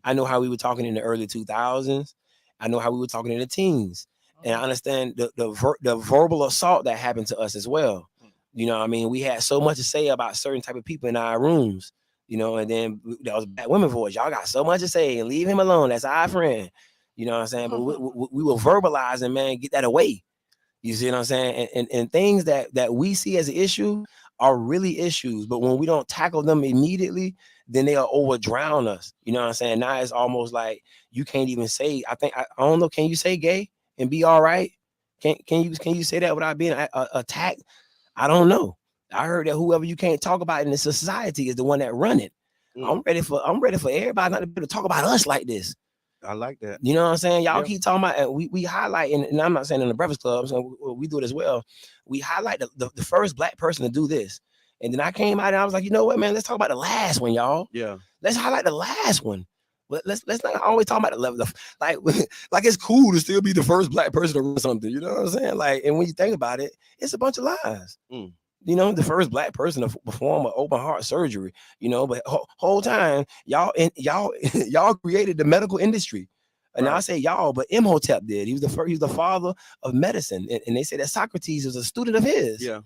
I know how we were talking in the early 2000s. I know how we were talking in the teens. And I understand the verbal assault that happened to us as well. You know what I mean? We had so much to say about certain type of people in our rooms, you know, and then that was Black women voice. Y'all got so much to say and leave him alone. That's our friend. You know what I'm saying? But we were verbalizing, man, get that away. You see what I'm saying? And things that we see as an issue are really issues, but when we don't tackle them immediately, then they'll over drown us. You know what I'm saying? Now it's almost like you can't even say. I don't know. Can you say gay and be all right? Can you say that without being attacked? I don't know. I heard that whoever you can't talk about in the society is the one that run it. I'm ready for everybody not to be able to talk about us like this. I like that. You know what I'm saying? Y'all keep talking about, and we highlight, and I'm not saying in the Breakfast Club, so we do it as well. We highlight the first Black person to do this. And then I came out and I was like, you know what, man, let's talk about the last one, y'all. Yeah. Let's highlight the last one. But let's not always talk about the level of, like it's cool to still be the first Black person to run something. You know what I'm saying? Like, and when you think about it, it's a bunch of lies. You know, the first Black person to perform an open heart surgery, you know, but whole time y'all created the medical industry. And I say y'all, but Imhotep did. He was the father of medicine. And they say that Socrates was a student of his. Yeah.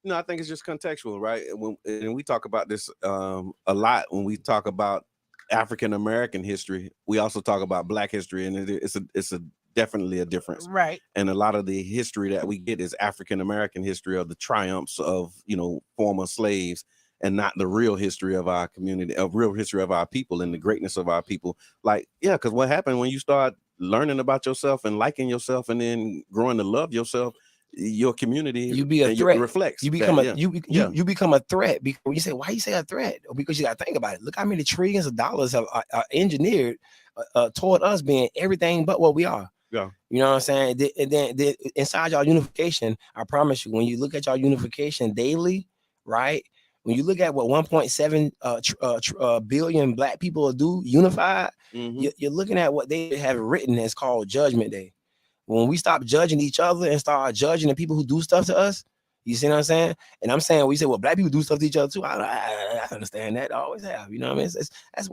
No, I think it's just contextual, right? And we talk about this a lot when we talk about African American history. We also talk about Black history, and it's definitely a difference, right? And a lot of the history that we get is African American history of the triumphs of former slaves, and not the real history of our community, real history of our people, and the greatness of our people. Like, yeah, because what happened when you start learning about yourself and liking yourself, and then growing to love yourself, your community, you be a threat. Reflects. You become you become a threat. Because you say, why you say a threat? Because you got to think about it. Look how many trillions of dollars are engineered toward us being everything but what we are. Yeah. You know what I'm saying? And then inside y'all unification, I promise you, when you look at y'all unification daily, right? When you look at what 1.7 billion Black people do unified, you're looking at what they have written as called Judgment Day. When we stop judging each other and start judging the people who do stuff to us, you see what I'm saying? And I'm saying, we say, well, Black people do stuff to each other too. I understand that. I always have. You know what I mean? That's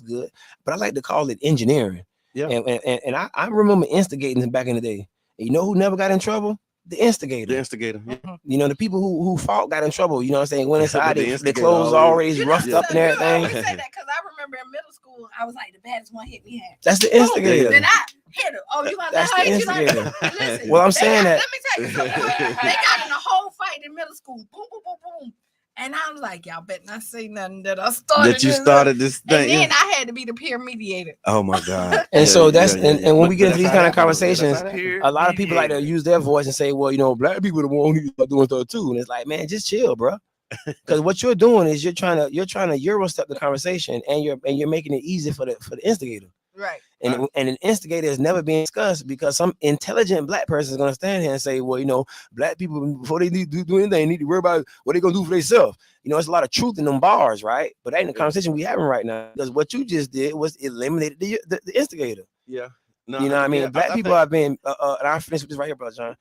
good. But I like to call it engineering. Yeah. And I remember instigating back in the day. And you know who never got in trouble? The instigator. The instigator. Yeah. You know, the people who fought got in trouble. You know what I'm saying? Went inside, their clothes already roughed up and everything. I always say that because I remember in middle school, I was like, the baddest one hit me. That's the instigator. Then I hit her. Oh, you want to hit you like, listen, well, I'm saying that. Let me tell you something. They got in a whole fight in middle school. Boom, boom, boom, boom. And I was like, y'all bet not say nothing that I started. That you started this thing. And then I had to be the peer mediator. Oh my God. And so that's and when we get into these kind of conversations, a lot of people like to use their voice and say, well, you know, Black people are the one who start doing stuff too. And it's like, man, just chill, bro. Because what you're doing is you're trying to Euro step the conversation, and you're making it easy for the instigator. Right. And an instigator is never being discussed, because some intelligent Black person is going to stand here and say, well, you know, Black people, before they need to do anything, they need to worry about what they're going to do for themselves. You know, there's a lot of truth in them bars, right? But that ain't the conversation we having right now, because what you just did was eliminated the instigator. Yeah. No, you know what I mean? Black people have been, and I'll finish with this right here, Brother John.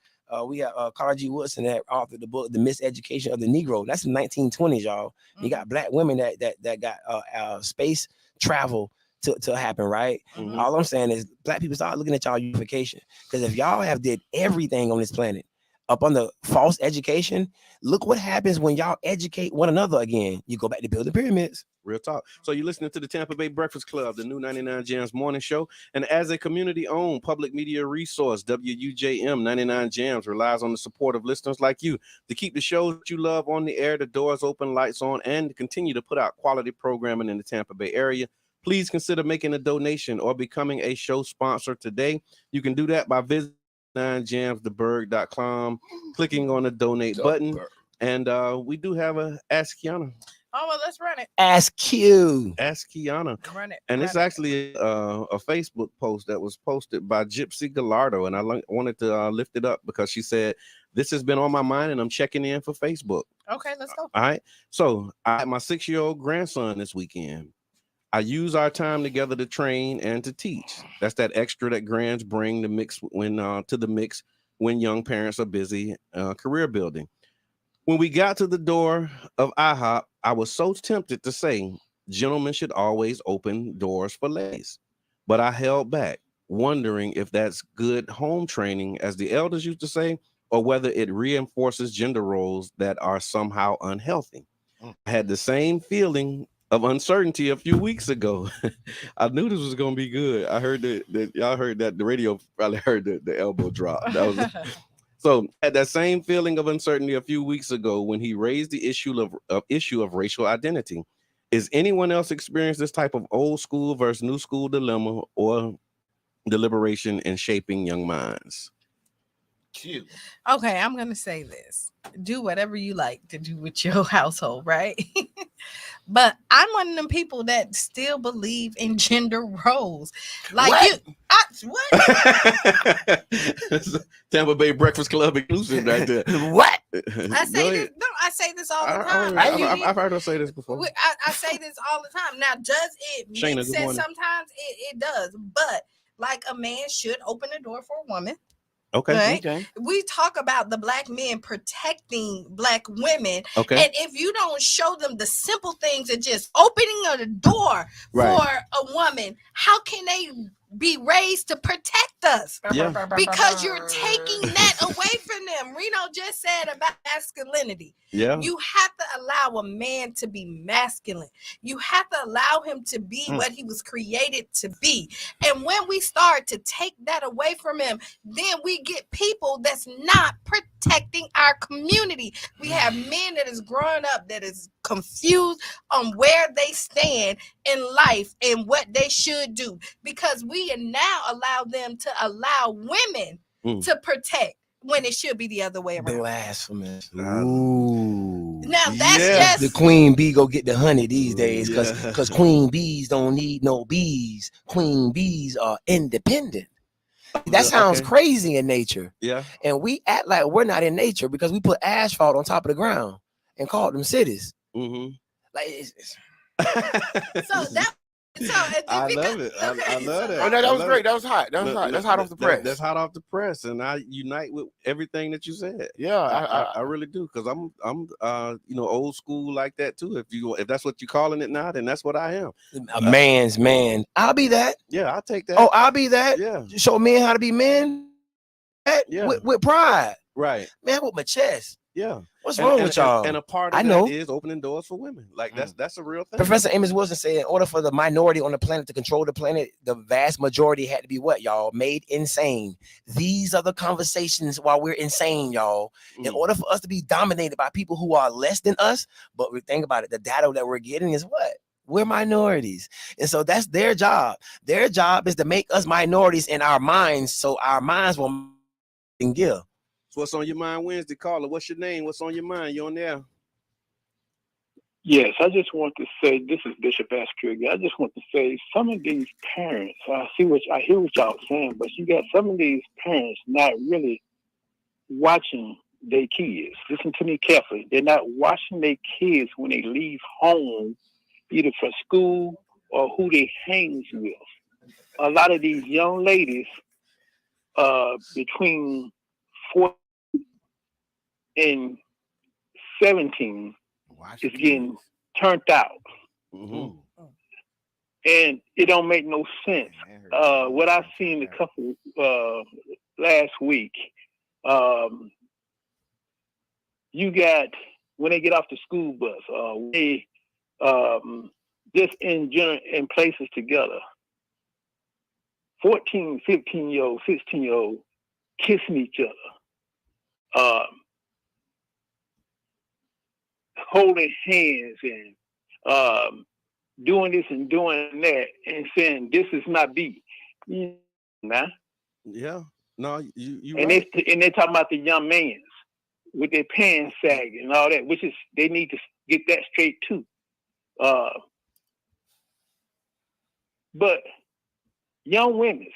We have Carla G. Woodson that authored the book, The Miseducation of the Negro. That's in the 1920s, y'all. You got Black women that got space travel to happen, right? All I'm saying is Black people start looking at y'all unification, because if y'all have did everything on this planet up under false education, look what happens when y'all educate one another again. You go back to building pyramids. Real talk. So you're listening to the Tampa Bay Breakfast Club, the new 99 Jams morning show. And as a community-owned public media resource, WUJM 99 Jams relies on the support of listeners like you to keep the shows that you love on the air, the doors open, lights on, and to continue to put out quality programming in the Tampa Bay area. Please consider making a donation or becoming a show sponsor today. You can do that by visiting 9jamstheberg.com, clicking on the donate button. And we do have a Ask Kiana. Oh, well, let's run it. Ask Q. Ask Kiana. Run it. And it's actually a Facebook post that was posted by Gypsy Gallardo. And I wanted to lift it up because she said, this has been on my mind and I'm checking in for Facebook. Okay, let's go. All right. So I had my 6-year-old grandson this weekend. I use our time together to train and to teach. That's that extra that grands bring to mix when young parents are busy career building. When we got to the door of IHOP, I was so tempted to say, gentlemen should always open doors for ladies. But I held back, wondering if that's good home training, as the elders used to say, or whether it reinforces gender roles that are somehow unhealthy. I had the same feeling of uncertainty a few weeks ago. I knew this was going to be good. I heard that y'all heard that the radio probably heard the elbow drop. That was So at that same feeling of uncertainty a few weeks ago when he raised the issue of racial identity. Is anyone else experience this type of old school versus new school dilemma or deliberation in shaping young minds? Okay, I'm gonna say this. Do whatever you like to do with your household, right? But I'm one of them people that still believe in gender roles. Like what? Tampa Bay Breakfast Club exclusive right there. What? I say this all the time. I've heard her say this before. I say this all the time. Now, does it Shayna, make sense? Sometimes it does, but like a man should open the door for a woman. Okay. Right? Okay. We talk about the black men protecting black women. Okay. And if you don't show them the simple things of just opening of the door for a woman, how can they be raised to protect us? Yeah. Because you're taking that away from them. Reno just said about masculinity. Yeah. You have to allow a man to be masculine. You have to allow him to be what he was created to be. And when we start to take that away from him, then we get people that's not protecting our community. We have men that is growing up that is confused on where they stand in life and what they should do, because we now allow them to allow women to protect when it should be the other way around. Blasphemous. Ooh. Now that's just the queen bee go get the honey these days, because queen bees don't need no bees. Queen bees are independent. That sounds crazy in nature. Yeah. And we act like we're not in nature because we put asphalt on top of the ground and call them cities. Mm-hmm. Like so that. I love it. I love that. Oh, no, that was great. That was hot. That was hot. That's hot off the press. That's hot off the press, and I unite with everything that you said. Yeah, I really do, because I'm old school like that too. If that's what you're calling it now, then that's what I am. A man's man. I'll be that. Yeah, I'll take that. Oh, I'll be that. Yeah. Show men how to be men. Yeah. With pride. Right. Man, with my chest. Yeah. What's wrong with y'all? And a part of that is opening doors for women. Like that's a real thing. Professor Amos Wilson said, in order for the minority on the planet to control the planet, the vast majority had to be what, y'all? Made insane. These are the conversations while we're insane, y'all. In order for us to be dominated by people who are less than us, but we think about it, the data that we're getting is what? We're minorities. And so that's their job. Their job is to make us minorities in our minds, so our minds will give. What's on your mind Wednesday, caller? What's your name? What's on your mind? You on there? Yes, I just want to say, this is Bishop Askew again. I just want to say, some of these parents, I hear what y'all saying, but you got some of these parents not really watching their kids. Listen to me carefully. They're not watching their kids when they leave home, either for school or who they hangs with. A lot of these young ladies, between 14 and 17, is getting turned out. Mm-hmm. And it don't make no sense. What I seen a couple last week, you got, when they get off the school bus, they just in general in places together, 14, 15-year-old, 16-year-old kissing each other, holding hands and doing this and doing that, and saying this is my beat. Nah. Yeah. No, you and right. They're talking about the young mans with their pants sagging and all that, which is, they need to get that straight too. But young women.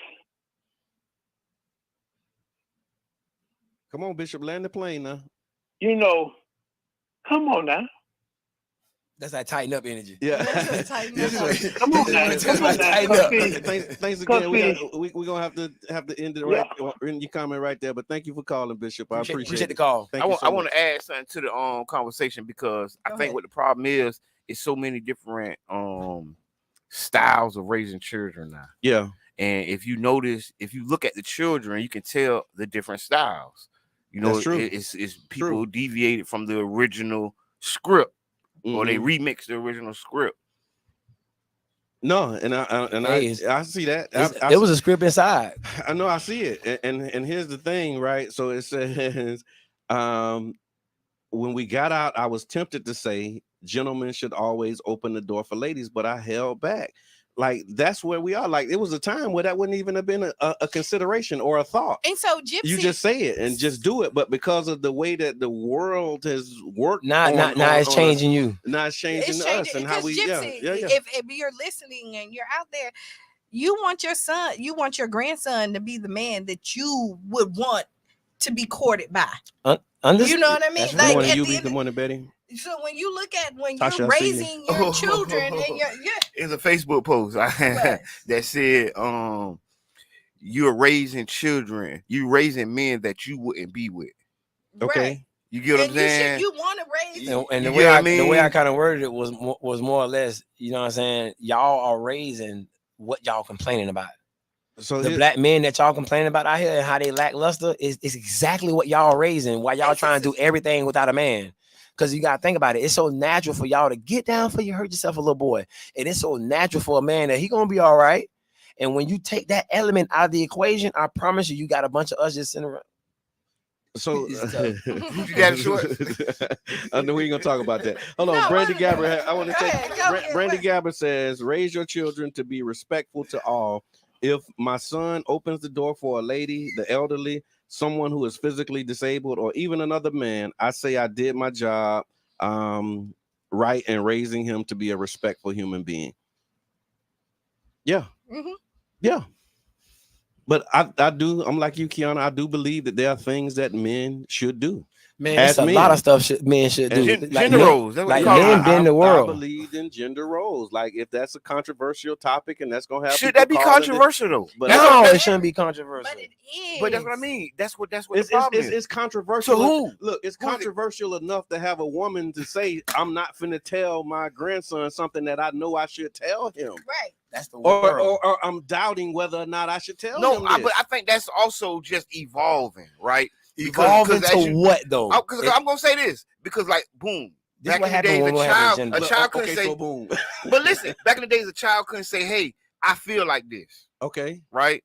Come on, Bishop, land the plane now. Come on now. That's that tighten up energy. Yeah. Come on now. Thanks again. We're gonna have to end it right in your comment right there. But thank you for calling, Bishop. I appreciate the call. I want to add something to the conversation, because I think what the problem is so many different styles of raising children now. Yeah. And if you notice, if you look at the children, you can tell the different styles. That's true. It's people deviated from the original script, or they remixed the original script. No, and Hey, I see that. There was a script inside. I know, I see it, and here's the thing, right? So it says, when we got out, I was tempted to say, gentlemen should always open the door for ladies, but I held back. Like, that's where we are. Like, it was a time where that wouldn't even have been a consideration or a thought. And so Gypsy, You just say it and just do it. But because of the way that the world has worked, Now it's changing you. Now it's changing us and how we. Gypsy, yeah. If you're listening and you're out there, you want your son, you want your grandson to be the man that you would want to be courted by. You know what I mean? Good Like, morning, at you the end, good morning, Betty. so when you look at when Tasha, you're I see you. raising your children and It's a Facebook post that said, you're raising children, you raising men that you wouldn't be with. Okay. right. You get what I'm saying? You want to raise And You the get what I the way mean? I kind of worded it was more or less, you know what I'm saying? Y'all are raising what y'all complaining about. So The black men that y'all complaining about out here and how they lackluster is exactly what y'all raising. Why y'all trying to do everything without a man? Because you gotta think about it. It's so natural for y'all to get down for you hurt yourself a little boy. And it's so natural for a man that he gonna be all right. And when you take that element out of the equation, I promise you got a bunch of us just sitting around. So You got it short. I know we ain't gonna talk about that. Hold on, No, Brandy wait a minute. Gabber. I want to Go say, ahead, go ahead, Brandy wait. Gabber says, "Raise your children to be respectful to all. If my son opens the door for a lady, the elderly, someone who is physically disabled, or even another man, I say I did my job right in raising him to be a respectful human being." Yeah, Mhm. yeah. But I'm like you, Kiana. I do believe that there are things that men should do. Man, As it's a men. lot of stuff men should do. And Gender roles. That's what Like you call men it. bend the I world. believed in gender roles. Like, if that's a controversial topic and that's gonna have Should people that be calling it- controversial though? But No, That's it shouldn't be controversial. But it is. But that's what I mean. That's what It's, the problem is. it's controversial. To who? Look, it's Who is it? controversial enough to have a woman to say, "I'm not finna tell my grandson something that I know I should tell him," Right. That's the or, world. or I'm doubting whether or not I should tell No, him. but I think that's also just evolving, right? Evolving as to you- what though? Because I'm gonna say this because, like, boom, This back what in the happened days, when we a had child agenda. couldn't say. so boom. But listen, back in the days, a child couldn't say, "Hey, I feel like this," Okay. right?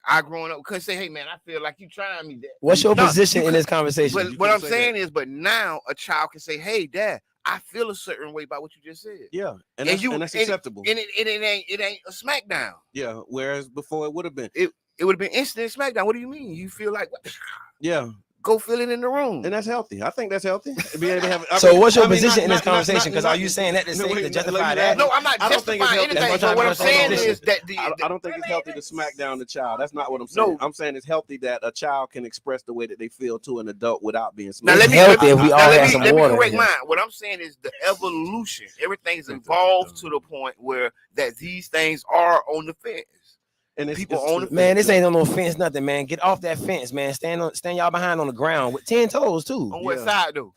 I growing up couldn't say, "Hey, man, I feel like you trying me." Dad." What's your No, position you in could- this conversation? But You what couldn't I'm say saying is, but now a child can say, "Hey, Dad, I feel a certain way about what you just said." Yeah, And and that's, you- and that's and- acceptable. And it ain't a smackdown. Yeah, whereas before it would have been. It would have been instant smackdown. What do you mean? You feel like what? Yeah, Go feel it in the room. and that's healthy. I think that's healthy. Be able to have, So what's your I mean, position in this not- conversation? Because are not- you saying that to no, say wait, to no, justify let me- that? No, I'm not I don't think it's justifying healthy. anything. That's So what I'm what I'm saying saying. is that I don't think it's healthy to smack down the child. That's not what I'm saying. No. I'm saying it's healthy that a child can express the way that they feel to an adult without being Now smacked. let It's me healthy if we now all let have me- some let me water. correct in mine. here. What I'm saying is the evolution. Everything's evolved to the point where that these things are on the fence. And people own it. Man, this ain't on no fence, nothing, man. Get off that fence, man. Stand y'all behind on the ground with 10 toes too. On what Yeah. side though?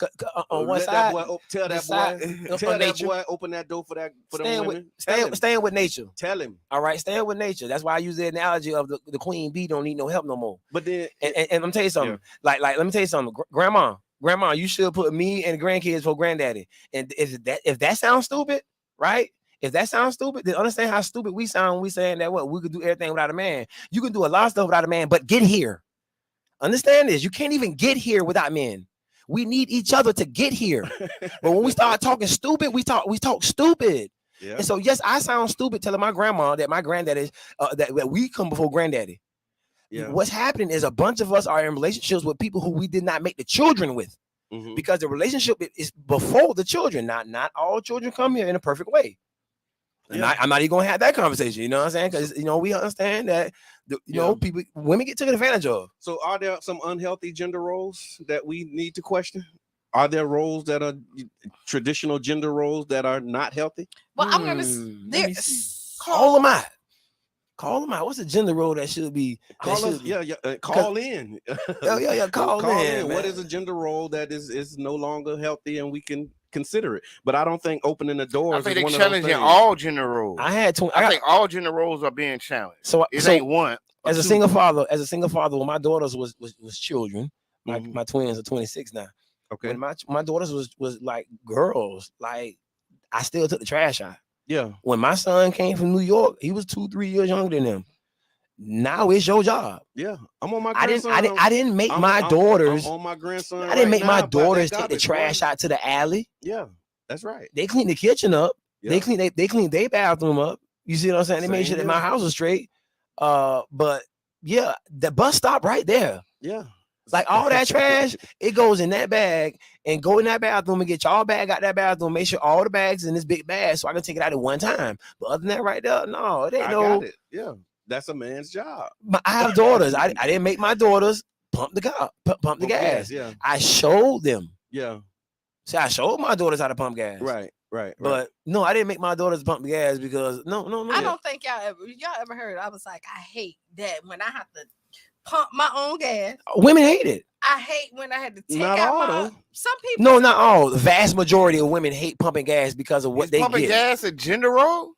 On one Let side, that boy tell the that side boy, of tell that nature. boy, open that door for them women. Staying with nature. Tell him. All right, staying with nature. That's why I use the analogy of the queen bee don't need no help no more. But then, And let me tell you something. Like let me tell you something. Grandma, you should put me and grandkids for granddaddy. And if that sounds stupid, right? If that sounds stupid, then understand how stupid we sound when we saying that we could do everything without a man. You can do a lot of stuff without a man, but get here. Understand this. You can't even get here without men. We need each other to get here. But when we start talking stupid, we talk stupid. yeah. And so, yes, I sound stupid telling my grandma that my granddad is that we come before granddaddy. Yeah. What's happening is a bunch of us are in relationships with people who we did not make the children with, Mhm. because the relationship is before the children. Not all children come here in a perfect way. And Yeah. I'm not even gonna have that conversation. You know what I'm saying? Because we understand that women get taken advantage of. So, are there some unhealthy gender roles that we need to question? Are there roles that are traditional gender roles that are not healthy? Well, I'm gonna. Let me see. Call them out. Call them out. What's a gender role that should be? Call us, call in. Yeah. Call in. What man. is a gender role that is no longer healthy and we can consider it? But I don't think opening the doors. I think is they're one of those challenging things. all gender roles. I think all gender roles are being challenged. So It ain't one. or as a two. single father, when my daughters was children, Mhm. my twins are 26 now. Okay. When my daughters was like girls, like I still took the trash out. Yeah. When my son came from New York, he was 2-3 years younger than them. Now it's your job. Yeah. I'm on my I grandson. didn't make my daughters. I'm on my grandson. I didn't make my right now by that daughters take the garbage, trash boy. out to the alley. Yeah, that's right. They clean the kitchen up. Yeah. They clean their bathroom up. You see what I'm saying? They made Same sure that here. my house was straight. But yeah, the bus stop right there. Yeah. Like all that trash, it goes in that bag and go in that bathroom and get y'all bag out that bathroom. Make sure all the bags in this big bag so I can take it out at one time. But other than that, right there, no, it ain't I got it. Yeah, that's a man's job. I have daughters. I didn't make my daughters pump the gas. Yeah. I showed them. Yeah. See, I showed my daughters how to pump gas. Right. But no, I didn't make my daughters pump the gas because no. I don't think y'all ever heard. I was like, I hate that when I have to pump my own gas. Women hate it. I hate when I had to take Not out all, my. though. Some people. No, not all. The vast majority of women hate pumping gas because of what Is they pumping get. gas a gender role?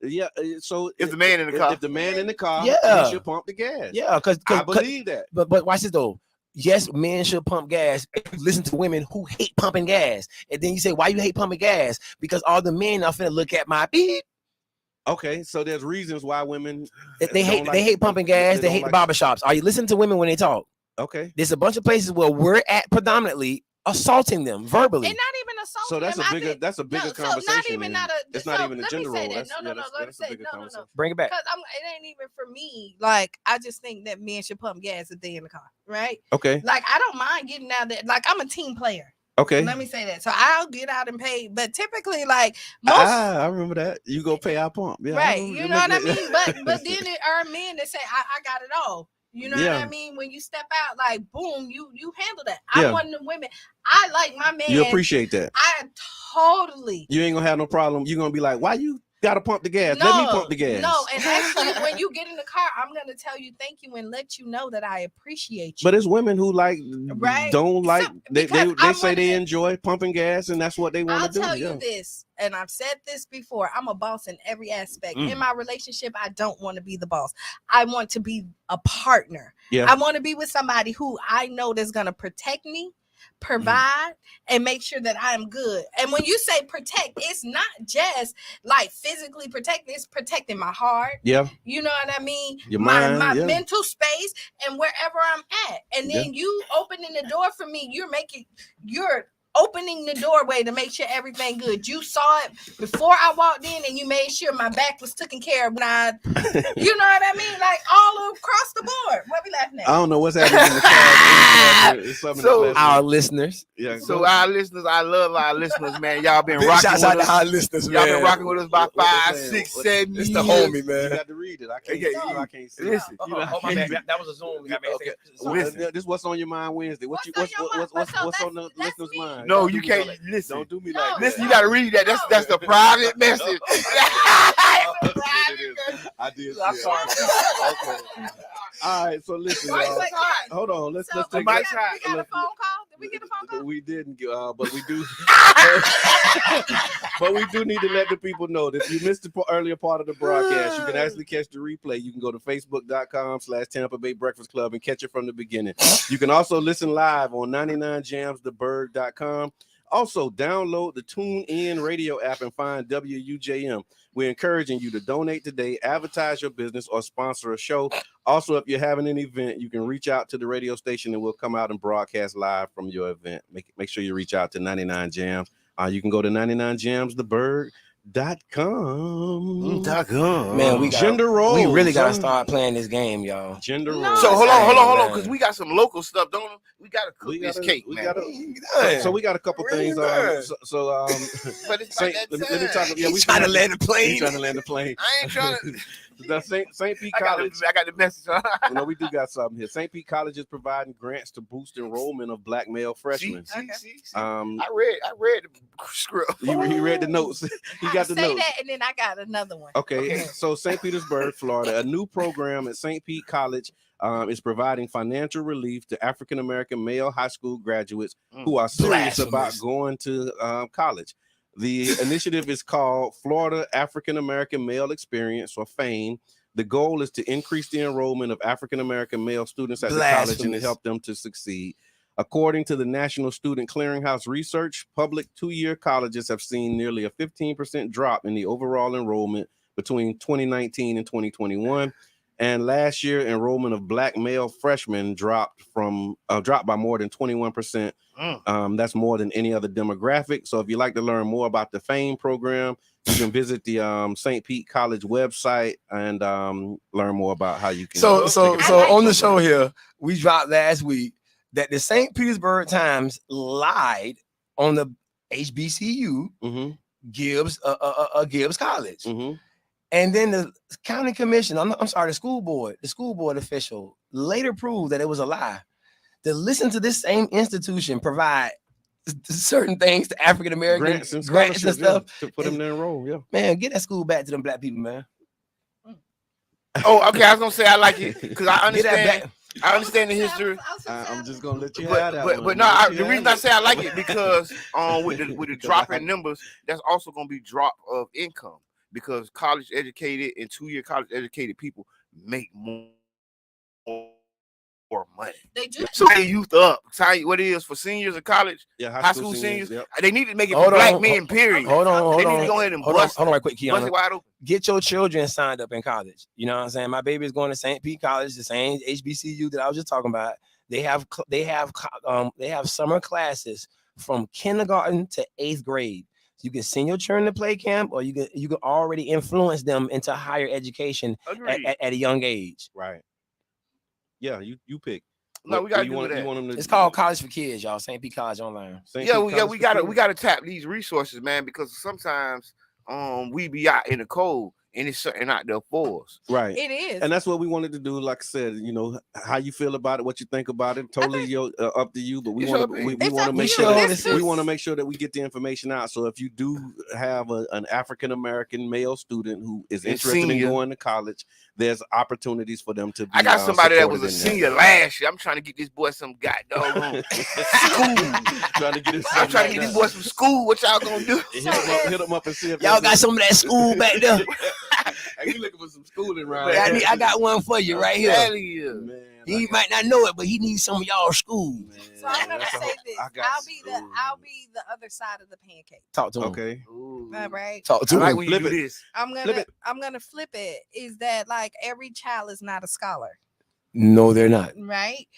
Yeah. So If the man in the car. if the man in the car, Yeah. he should pump the gas. Yeah, because I believe that. But watch this though. Yes, men should pump gas. If you listen to women who hate pumping gas, and then you say, "Why you hate pumping gas?" Because all the men are finna look at my beep. Okay, so there's reasons why women They hate pumping gas. They hate the barbershops. Are you listening to women when they talk? Okay, There's a bunch of places where we're at predominantly assaulting them verbally. And not even assaulting so that's them. a bigger So conversation. not even then. not a. It's so not even a let me gender say role. that. That's, No, yeah, no, that's, let me that's say a bigger no. conversation. Bring it back. Because it ain't even for me. Like I just think that men should pump gas if they in the car, right? Okay, Like I don't mind getting out there. Like I'm a team player. okay. Let me say that. So I'll get out and pay. But typically, like most. I remember that. You go pay our pump. Yeah, Right, remember- you know what I remember mean. that. But then there are men that say, "I got it all." You know what Yeah. I mean? When you step out, like boom, you handle that. Yeah. I'm one of the women. I like my man. You appreciate that. I totally. You ain't gonna have no problem. You're gonna be like, why you gotta pump the gas? Let me pump the gas. No, and actually, when you get in the car, I'm gonna tell you thank you and let you know that I appreciate you. But it's women who like Right. don't like So, they because I'm say one they of the- enjoy pumping gas and that's what they want I'll to do. tell Yeah. you this, and I've said this before. I'm a boss in every aspect. Mm. In my relationship, I don't want to be the boss. I want to be a partner. Yeah. I want to be with somebody who I know that's gonna protect me, provide, and make sure that I'm good. And when you say protect, it's not just like physically protecting, it's protecting my heart. Yeah. You know what I mean? Your my mind, yeah. mental space and wherever I'm at. And then you opening the door for me, you're opening the doorway to make sure everything good. You saw it before I walked in and you made sure my back was taken care of when you know what I mean? Like all across the board. What we laughing at? I don't know what's happening in the car. It's something So, that's Our listeners. yeah. So our listeners, I love our listeners, man. Y'all been Big rocking shouts with out to us. our listeners, Y'all man. been rocking with us about What they 5, saying? 6, What- 7 It's years. the homie, you man. got to read it. I can't. Yeah, I can't see. Listen, You know, I can't- That was a Zoom. Okay. Listen. This is what's on your mind Wednesday. What's on your mind? What's So on the that's listener's me. mind? No, Don't you do me can't like- listen. Don't do me No. like that. Listen, you gotta read that. That's the private message. I did. I'm see it. sorry. Okay. All right. So listen, Wait, y'all. wait, Hold on. Let's So take we my got, that. we got a phone call. Did we get a phone call? We didn't, but we do. But we do need to let the people know that if you missed the earlier part of the broadcast, you can actually catch the replay. You can go to facebook.com/Tampa Bay Breakfast Club and catch it from the beginning. You can also listen live on 99jamsthebird.com. Also, download the TuneIn radio app and find WUJM. We're encouraging you to donate today, advertise your business, or sponsor a show. Also, if you're having an event, you can reach out to the radio station and we'll come out and broadcast live from your event. Make sure you reach out to 99 Jams. You can go to 99jamsthebird.com. Man, we Gender roles. We really gotta huh? start playing this game, y'all. Gender No, roles. So hold on, Man. because we got some local stuff, don't we? We gotta cook We this gotta- cake, we man. gotta- So we got a couple Really things. good. But it's Saint, about that let me talk. time. Yeah, we Trying to land a He's plane. trying to land a plane. I ain't trying to. The St. Pete I College. got the message. You know, we do got something here. St. Pete College is providing grants to boost enrollment of black male freshmen. See. Um, I read the script. he read the notes. He got the Say notes. that, and then I got another one. Okay, so St. Petersburg, Florida, a new program at St. Pete College is providing financial relief to African American male high school graduates who are serious about Blasphemous. going to college. The initiative is called Florida African American Male Experience, or FAME. The goal is to increase the enrollment of African American male students at the college and to Blasphemous. help them to succeed. According to the National Student Clearinghouse research, public two-year colleges have seen nearly a 15% drop in the overall enrollment between 2019 and 2021. And last year, enrollment of Black male freshmen dropped by more than 21%. That's more than any other demographic. So if you'd like to learn more about the FAME program, you can visit the St. Pete College website and learn more about how you can. So on the show here, we dropped last week that the St. Petersburg Times lied on the HBCU Gibbs College. And then the county commission, I'm sorry, the school board official later proved that it was a lie. To listen to this same institution provide certain things to African Americans, grants and stuff to put them to enroll. Yeah, man, get that school back to them Black people, man. Oh, okay. I was gonna say I like it because I understand. I understand the history. I'm just gonna let you have that. But no, the reason I say I like it because with the drop in numbers, that's also gonna be drop of income. Because college educated and two-year college educated people make more money. They do. So they youth up. Tell you what it is for seniors in college, high school seniors. Yep. They need to make it for Black men, period. Hold on. They need to go ahead and bust right quick, Keanu. it wide open. Get your children signed up in college. You know what I'm saying? My baby is going to St. Pete College, the same HBCU that I was just talking about. They have summer classes from kindergarten to 8th grade. You can send your children to play camp, or you can already influence them into higher education at a young age. Right. Yeah, you pick. No, we gotta you do want, that. You want them to, It's called College for Kids, y'all. St. Pete College Online. We gotta tap these resources, man, because sometimes we be out in the cold and it's something out there for us. Right. It is. And that's what we wanted to do. Like I said, how you feel about it, what you think about it, totally up to you. But we want to make sure that we get the information out. So if you do have an African American male student who is interested in going to college, there's opportunities for them to be. I got somebody that was a senior last year. I'm trying to get this boy some goddamn school. I'm trying to get this boy some school. What y'all gonna do? Hit them up and see if y'all got some of that school back there. Hey, you looking for some schooling around? I got one for you right here. Man, He might not know it, but he needs some of y'all school. Man, so I'm gonna say this. I'll be the other side of the pancake. Talk to him. Okay. All right. Talk to him. When you do this. I'm gonna flip it. Is that like every child is not a scholar? No, they're not. Right.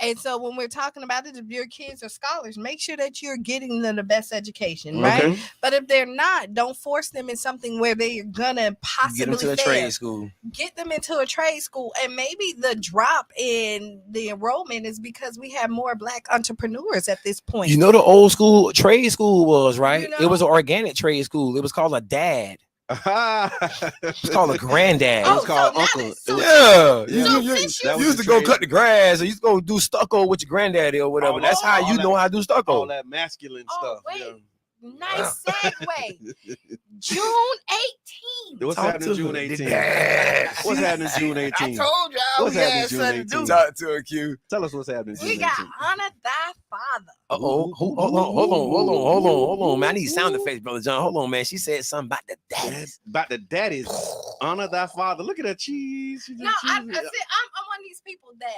And so when we're talking about it, if your kids are scholars, make sure that you're getting them the best education, right? Okay. But if they're not, don't force them in something where they're gonna possibly get them to a trade school. Get them into a trade school. And maybe the drop in the enrollment is because we have more Black entrepreneurs at this point. You know, the old school trade school was, right? You It was know? an organic trade school. It was called a dad. It's called a granddad. It was called so uncle. now that- so- You used to go cut the grass, or you used to go do stucco with your granddaddy or whatever. That's how you know how to do All stucco. that masculine stuff. Wait. Yeah. Nice segue. June 18th. What's Talk happening to June her. 18th? What's happening June 18th? I told y'all What's we had happening something to June do. 18th? Talk to a Q. Tell us what's happening June We got 18th. Honor Thy Father. Hold on, man. I need sound effects, Brother John. Hold on, man. She said something about the daddies. About the daddies. Honor thy father. Look at that cheese. She No, just I'm cheese. one of these people that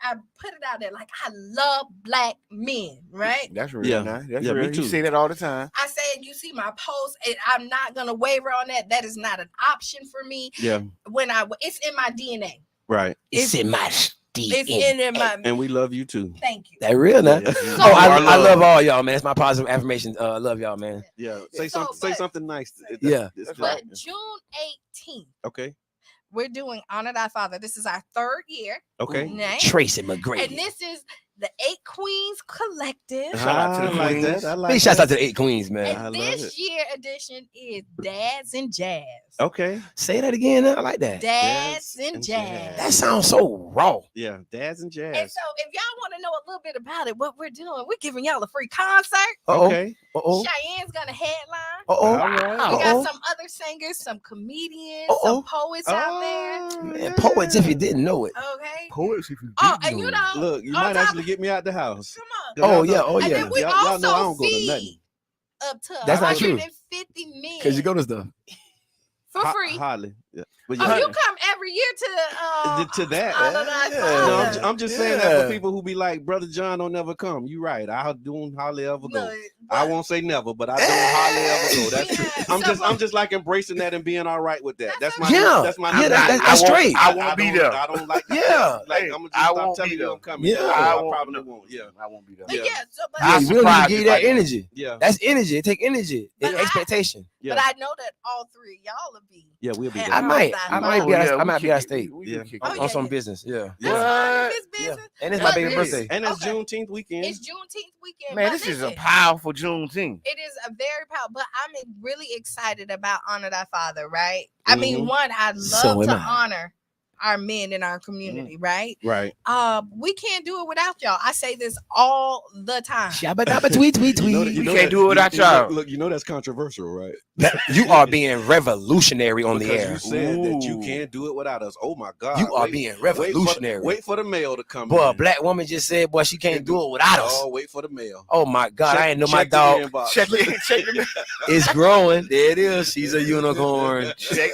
I put it out there like I love Black men, right? That's real. Yeah. Nice. That's Yeah, me real. too. You say that all the time. I said, you see my post, and I'm not gonna waver on that. That is not an option for me. Yeah, It's in my DNA. right. It's in my DNA. It's in my. And we love you too. Thank you. That real now. Yeah. Oh, I love all y'all, man. That's my positive affirmation. Love y'all, man. Yeah. Say So, something. Say but- something nice. Yeah. But June 18th, Okay. we're doing Honor Thy Father. This is our 3rd year. Okay. Right? Tracy McGrady. And this is the 8 Queens Collective. Shout out to the I like queens. that. I like Big shouts that. out to the 8 Queens, man. I And love this it. year edition is Dads and Jazz. Okay. Say that again. I like that. Dads Dads and and Jazz. That sounds so raw. Yeah. Dads and jazz. And so if y'all want to know a little bit about it, what we're doing, we're giving y'all a free concert. Okay. Cheyenne's gonna headline. All right. We got some other singers, some comedians, some poets out there. Man, poets, if you didn't know it. Okay. Poets, if you Oh, and you know, Look, you on might top actually of- get me out the house. come on. 'Cause Oh, y'all yeah. know- Oh, And yeah. then we Y'all know I also don't go to feed nothing. up to That's not true. 150 men Because you go to stuff. for free. Hardly. But Oh, yeah. you come every year To that. Holiday No, Father. I'm just saying that for people who be like, Brother John don't never come. You right. I don't hardly ever go. I won't say never, but I don't hardly ever go. That's true. I'm just like embracing that and being all right with that. That's my that's straight. I won't be there. I don't like Yeah. like I'm just stop telling you I'm coming. Yeah. I probably won't. Yeah. I won't be there. But yeah, so, but, Yeah, you really need to give you that energy. Yeah. That's energy. It take energy. But It's expectation. Yeah. but I know that all three of y'all will be. Yeah, we'll be And there. I might be out of state Yeah. on some business. Yeah. That's his Yeah. business. And it's my Look, baby this- birthday. And it's Okay. Juneteenth weekend. It's Juneteenth weekend. Man, but this is a listen, powerful Juneteenth. It is a very powerful, but I'm really excited about Honor Thy Father, right? I mean, one, I love So am to I. honor our men in our community, right? Right. We can't do it without y'all. I say this all the time. Shabba dabba tweet tweet You know tweet. that- We can't do it without y'all. Look, you know that's controversial, right? You are being revolutionary on the Because air. you said that you Ooh. can't do it without us. Oh my God. You are Wait- being wait for- revolutionary. Wait for the mail to come Boy, a in. black woman just said, boy, she can't do it without us. Oh, wait for the mail. Oh my God, I ain't know my Check the dog inbox. Check the is growing. There it is. She's a unicorn. check.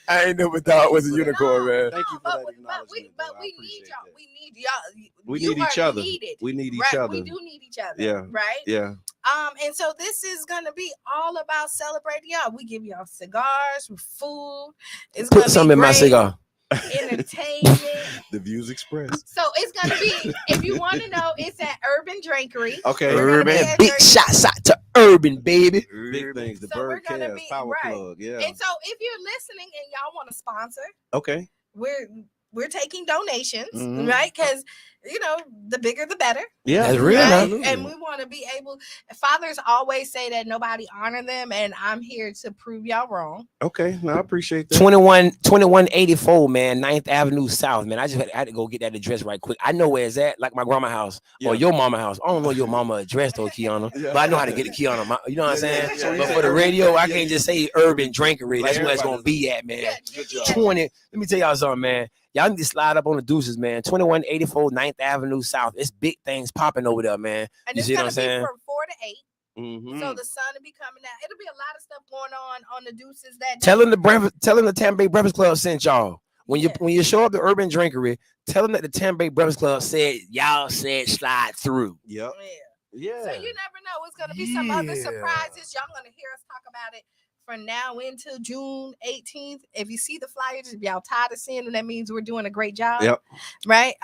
I ain't know my dog was a unicorn, man. Thank you for but, that but acknowledgement. but bro. I we need appreciate y'all. that. We need y'all. We You need each are other. needed, We need each right? other. We do need each other. Yeah. Right. Yeah. And so this is gonna be all about celebrating y'all. We give y'all cigars, food. It's Put gonna some be in my great cigar. entertainment. The views expressed. So it's gonna be, if you want to know, it's at Urban Drinkery. Okay. We're gonna be at Big Drink- shots out to Urban, baby. Big things. The So we're Bird gonna Cast be- Power right. Plug. Yeah. And so if you're listening and y'all want to sponsor, Okay. we're taking donations, Mhm. right? Because the bigger the better. Yeah. That's real, Right? man. And we want to be able. Fathers always say that nobody honor them, and I'm here to prove y'all wrong. Okay. No, I appreciate that. 2184, man, 9th Avenue South, man. I just had to go get that address right quick. I know where it's at, like my grandma's house Yeah. or your mama house. I don't know your mama address though, Kiana, Yeah. but I know how to get to Kiana. You know what I'm saying? Yeah, But yeah. for the radio, I Yeah. can't just say Urban Drinkery. That's Like where it's gonna everybody be at, man. Yeah, Good job. 20. Let me tell y'all something, man. Y'all need to slide up on the deuces, man. 2184 9th Avenue South. It's big things popping over there, man. And You it's see what gonna I'm saying? be from 4 to 8. Mhm. So the sun will be coming out. It'll be a lot of stuff going on the Deuces that day. Tell them the Tampa Bay Breakfast Club sent y'all. When Yeah. you show up to Urban Drinkery, tell them that the Tampa Bay Breakfast Club said y'all said slide through. Yep. Yeah. Yeah. So you never know. It's gonna be some other Yeah. surprises. Y'all gonna hear us talk about it from now until June 18th. If you see the flyers, if y'all tired of seeing them, that means we're doing a great job. Yep. Right.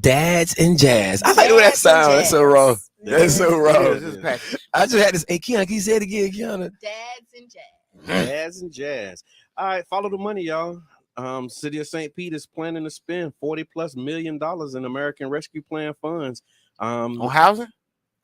Dads and jazz. I like the way that Dads and sounds. That's so raw. jazz. That's so raw. Yeah, this is package. I just had this. Hey, Keon, can you say it again, Keon? Dads and jazz. Jazz and jazz. All right, follow the money, y'all. City of St. Pete is planning to spend $40+ million in American Rescue Plan funds. On housing?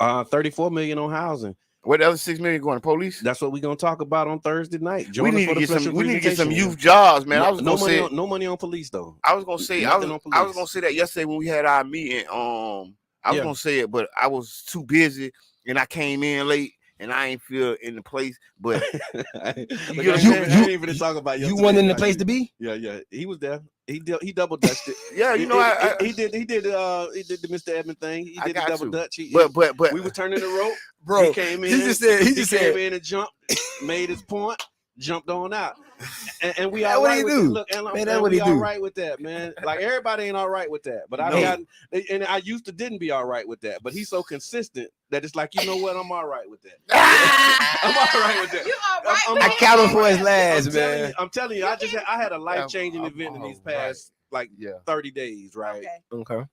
34 million on housing. What the other 6 million going to police? That's what we're gonna talk about on Thursday night. We Join us need for to the get some. special We need to get some presentation. youth jobs, man. No, I was no gonna money say. on, no money on police though. I was gonna say. Nothing on I was police. gonna say that yesterday when we had our meeting. I was Yeah. gonna say it, but I was too busy and I came in late and I ain't feel in the place. But Look, I get what I'm ain't saying? even talk about You yesterday. wasn't in the place to be? Yeah. He was there. He double dutched it. yeah, you know, he did the Mr. Edmund thing. He I did the got double you. dutch. but We were turning the rope. Bro, He came in. he just said, He came in and jumped, made his point, jumped on out, and we That's all what right he with do. it. Look, and, Man, and that's what we he all do. right with that, man. Like everybody ain't all right with that, but I've No. gotten, and I used to didn't be all right with that, but he's so consistent that it's like, you know what, I'm all right with that. I'm all right with that. You all right? I'm- with I it? counted for his last, I'm man. telling you, I had a life changing I'm event in these all right. past like yeah, 30 days, right? Okay. Okay.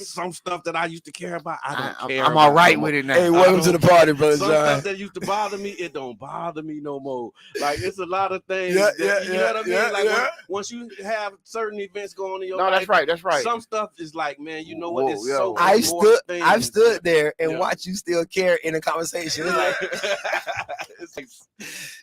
Some stuff that I used to care about, I don't care. I'm all about right no with more. it now. Hey, welcome to the party, brother Some John. stuff that used to bother me, it don't bother me no more. Like it's a lot of things. Yeah, that, you know what I mean? yeah, Like yeah. once you have certain events going on in your No, life, that's right. That's right. some stuff is like, man, you know what? Whoa, It's yeah. so I've much more stood things. there and Yeah. watched you still care in a conversation. It's like, it's like,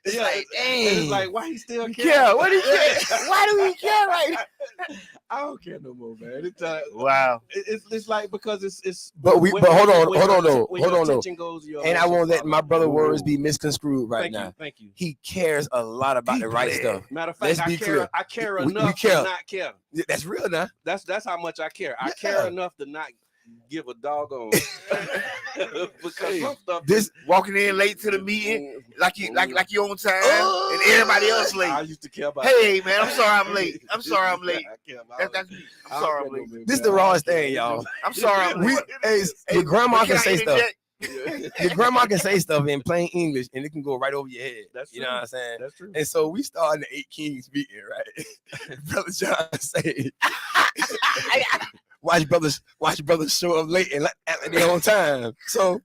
it's yeah, like, and it's dang. like, why he still care? Yeah, what do you care? Why do we care right now? I don't care no more, man. Wow. It's like because it's. But hold on, when hold your on, though, when hold your on, though. attention goes to your And I emotions, won't let my brother Ooh. words be misconstrued right Thank now. you, thank you. He cares a lot about the right Deeply. stuff. Matter of Let's fact, be clear. I care We enough care. to not care. That's real now. That's how much I care. I Yeah. care enough to not. give a doggone. Because some stuff This walking in late to the meeting, like you on time, and everybody else late. I used to care about. Hey man, I'm sorry I'm late. I'm sorry I'm late. I care about That's me. I'm sorry I'm late. This the rawest thing, y'all. I'm sorry I'm late. Your grandma can say stuff. interject? Your grandma can say stuff in plain English, and it can go right over your head. That's you know true. what I'm saying? That's true. And so we started the 8 Kings meeting, right? Brother John said, watch brothers show up late and act like they're on time. So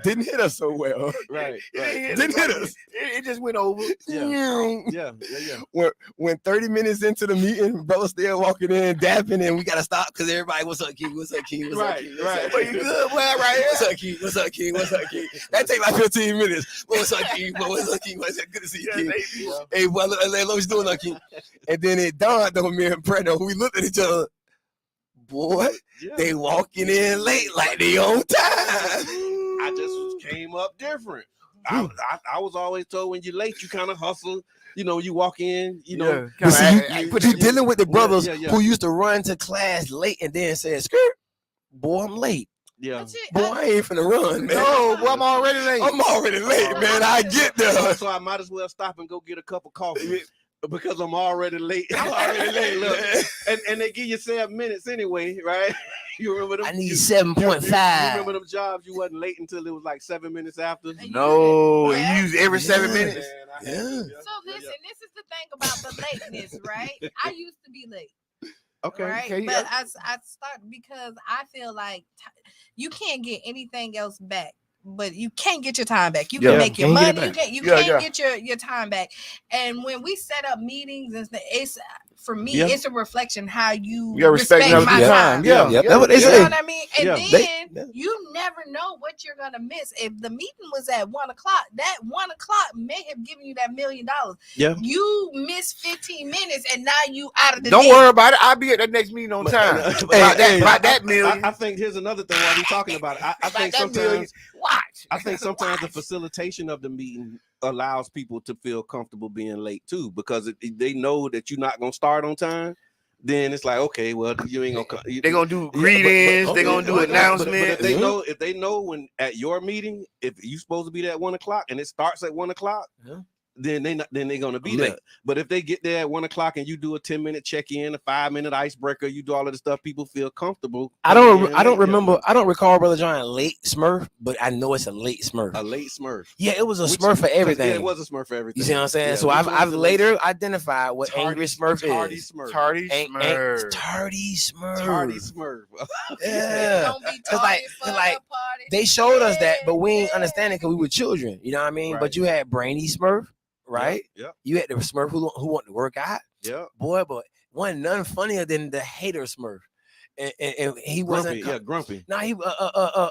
didn't hit us so well. Right. Didn't hit us. It just went over. Yeah. When 30 minutes into the meeting, brother still walking in, dapping, and we gotta stop because everybody, what's up, King? What's up, King? What's up, King? Right. Well, you good, boy, right here? What's up, King? What's up, King? What's up, King? That take like 15 minutes. What's up, King? What's up, King? What's up? Good to see you, King. Hey, well, what you doing, King? And then it dawned on me and Brenda. We looked at each other. Boy, they walking in late like they on time. I just came up different. I was always told when you're late, you kind of hustle. You know, you walk in, you know. But see, you dealing with the brothers Yeah. who used to run to class late and then say, skirt, boy, I'm late. Yeah. Boy, I ain't finna run, man. No, boy, I'm already late. I'm already late, man. I get there. So I might as well stop and go get a cup of coffee because I'm already late. I'm already late, Look, man. and they give you 7 minutes anyway, right? You remember them? I need you 7.5. remember them jobs? You wasn't late until it was like 7 minutes after. No, Yeah. you use every 7 Yeah. minutes. Man, I Yeah. had- So listen, this is the thing about the lateness, right? I used to be late, Okay. right? okay, But I started because I feel like you can't get anything else back, but you can't get your time back. You Yeah, can make your can't get it money. back. You Yeah, can't yeah. get your time back. And when we set up meetings and stuff, it's for me, Yeah. it's a reflection how you gotta respect respect my another time. time. Yeah. That's what they You know say. what I mean? And Yeah. then you never know what you're gonna miss. If the meeting was at 1 o'clock, that 1 o'clock may have given you that $1 million. Yeah. You missed 15 minutes and now you out of the Don't deal. worry about it. I'll be at that next meeting on time. About that million. I think here's another thing while we're talking about it. I About think that million. sometimes Watch. I think sometimes the Watch. facilitation of the meeting allows people to feel comfortable being late too, because they know that you're not gonna start on time. Then it's like, okay, well, you ain't gonna. They're gonna do greetings. They're gonna do announcements. But if they know when at your meeting, if you supposed to be there at 1 o'clock and it starts at 1 o'clock, then they're gonna be there. But if they get there at 1 o'clock and you do a 10-minute check-in, a 5-minute icebreaker, you do all of the stuff, people feel comfortable. I don't remember. I don't recall Brother John late Smurf, but I know it's a late Smurf. A late Smurf. Yeah, it was a Smurf for everything. Yeah, it was a Smurf for everything. You see what I'm saying? Yeah, So which I've one's the later identified what Tardy- angry Smurf Tardy is. Smurf. Tardy Smurf. Tardy Smurf. Tardy Smurf. Yeah. Don't be Cause like, tardy for cause like the party. they showed us that, but we ain't Yeah. understand it because we were children. You know what I mean? Right. But you had Brainy Smurf, right? Yep. You had the Smurf who wanted to work out. Yep. Boy, but wasn't none funnier than the hater Smurf. And he Grumpy. wasn't. Yeah, Grumpy. No, he Was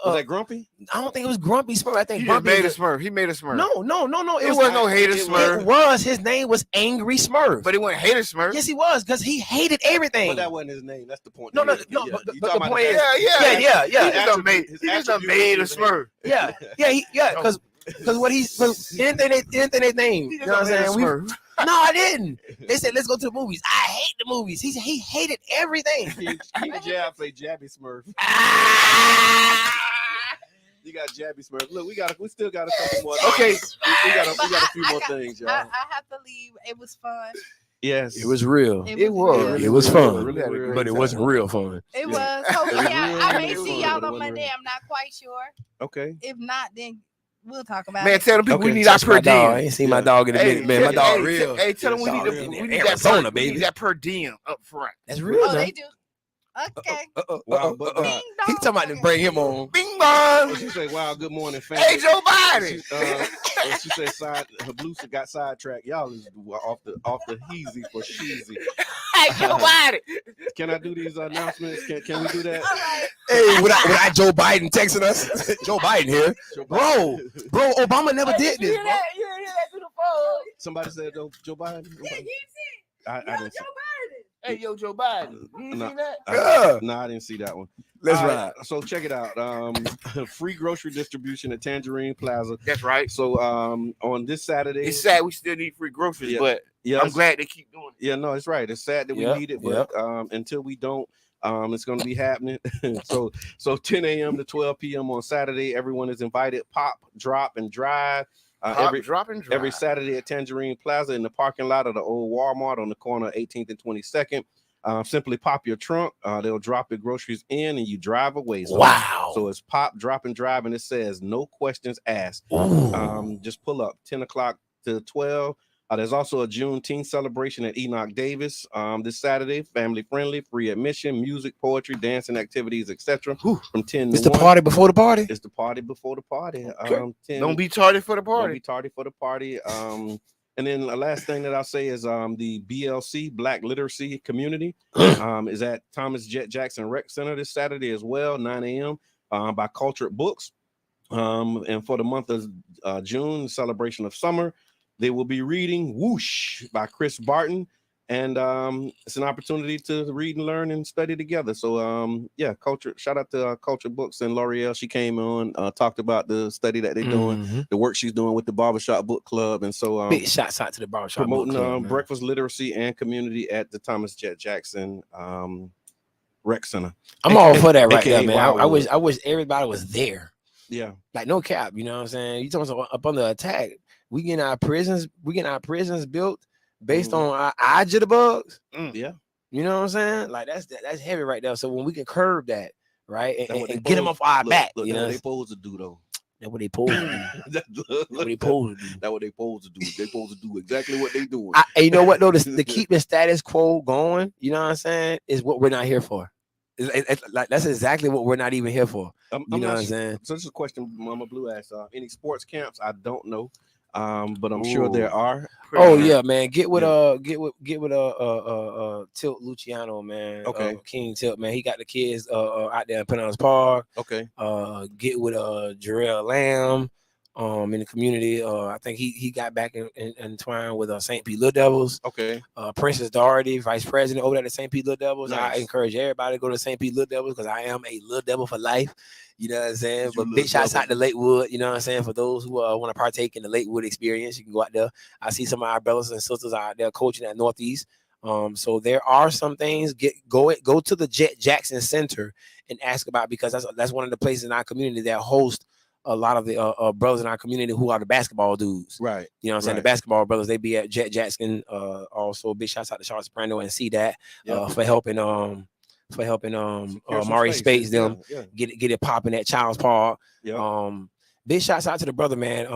that Grumpy? I don't think it was Grumpy Smurf. I think He just Grumpy made a was Smurf. He made a Smurf. No. It wasn't no hater Smurf. It was. His name was Angry Smurf. But it wasn't hater Smurf. Yes, he was, because he hated everything. But that wasn't his name. That's the point. No, Yeah, but you the talking point about is, his- yeah. He just done made a his Smurf. Yeah, because what anything they named. He You just know what I'm done made a saying? Smurf. No, I didn't. They said let's go to the movies. I hate the movies. He hated everything. King Jab say Jabby Smurf. You got Jabby Smurf. Look, we still got a couple more. Okay. we got a few I more got- things, y'all. I have to leave. It was fun. Yes, It was real, It was. It was fun, Really had a great but it time. wasn't real fun. It Yeah. was. Hopefully, It was I may real see fun, y'all but it on wasn't Monday. real. I'm not quite sure. Okay. If not, then we'll talk about Man, it. tell them people we Okay, need our Touch my per dog. I diem. ain't seen my dog in a minute, man. My dog real. Hey, tell them we Dog need in we need Arizona, that baby. We need that per diem up front. That's real. Oh, man. they do. Okay. Wow, but Ding He dong. talking about to bring him on. Bing bong. she said, "Wow, good morning, family." Hey, Joe Biden. She said, her blue got sidetracked. Y'all is off the heezy for sheezy. Hey, Joe Biden. Can I do these announcements? Can we do that? All right. Hey, without Joe Biden texting us, Joe Biden here, Joe bro. Obama never did this. Bro. You hear that through the phone? Somebody said Joe Biden. Yeah, you see. I Yo, didn't see. Joe Biden. Hey, yo, Joe Biden. You ain't No. seen that? Yeah. No, I didn't see that one. Let's All ride. right, so check it out. Free grocery distribution at Tangerine Plaza. That's right. So on this Saturday, It's sad we still need free groceries, Yeah. but yeah, I'm glad they keep doing it. Yeah, no, it's right. It's sad that we Yep, need it, but until we don't, It's going to be happening. so 10 a.m. to 12 p.m. on Saturday. Everyone is invited. Pop, drop, and drive. Every Saturday at Tangerine Plaza in the parking lot of the old Walmart on the corner of 18th and 22nd. Simply pop your trunk. They'll drop your groceries in and you drive away. So, wow. So it's pop, drop, and drive, and it says no questions asked. Just pull up 10 o'clock to 12. There's also a Juneteenth celebration at Enoch Davis this Saturday. Family friendly, free admission, music, poetry, dancing activities, etc. From 10 to 1. It's the party before the party. It's the party before the party. Okay. Don't be tardy for the party. Don't be tardy for the party. And then the last thing that I'll say is the BLC Black Literacy Community is at Thomas Jet Jackson Rec Center this Saturday as well, 9 a.m. By Cultured Books. And for the month of June, celebration of summer, they will be reading Whoosh by Chris Barton. And it's an opportunity to read and learn and study together. So shout out to Culture Books and L'Oreal. She came on, talked about the study that they're doing, the work she's doing with the Barbershop Book Club. And so big shouts out to the Barbershop promoting Book Club, breakfast literacy and community at the Thomas Jet Jackson Rec Center. I'm all for that right there, man. I wish everybody was there. Yeah. Like no cap, you know what I'm saying? You talking about up under attack. We getting our prisons built based on our jitterbugs. Yeah. You know what I'm saying? Like that's heavy right there. So when we can curb that, right, and get them off our back, look, you know what they supposed to do though. That's what they supposed to do. That's what they supposed to do. That's what they supposed to do. They supposed to do exactly what they doing. You know what though? To keep the status quo going, you know what I'm saying, is what we're not here for. It's like that's exactly what we're not even here for. You know what I'm saying? So this is a question Mama Blue asked. Any sports camps? I don't know. But I'm sure there are. Oh yeah, man. Get with Tilt Luciano, man. Okay. King Tilt, man. He got the kids out there in Pinellas Park. Okay. Get with Jarrell Lamb in the community. I think he got back entwined with St. Pete Little Devils. Okay. Princess Doherty, vice president over at the St. Pete Little Devils. Nice. I encourage everybody to go to St. Pete Little Devils because I am a Little Devil for life. You know what I'm saying? But big shouts out to Lakewood. You know what I'm saying? For those who want to partake in the Lakewood experience, you can go out there. I see some of our brothers and sisters out there coaching at Northeast. So there are some things. Go to the Jet Jackson Center and ask about, because that's one of the places in our community that host a lot of the brothers in our community who are the basketball dudes. Right. You know what I'm saying? The basketball brothers, they be at Jet Jackson. Also, big shouts out to Charles Soprano and see that for helping Mari Spates them get it popping at Child's Park. Big shouts out to the brother, man.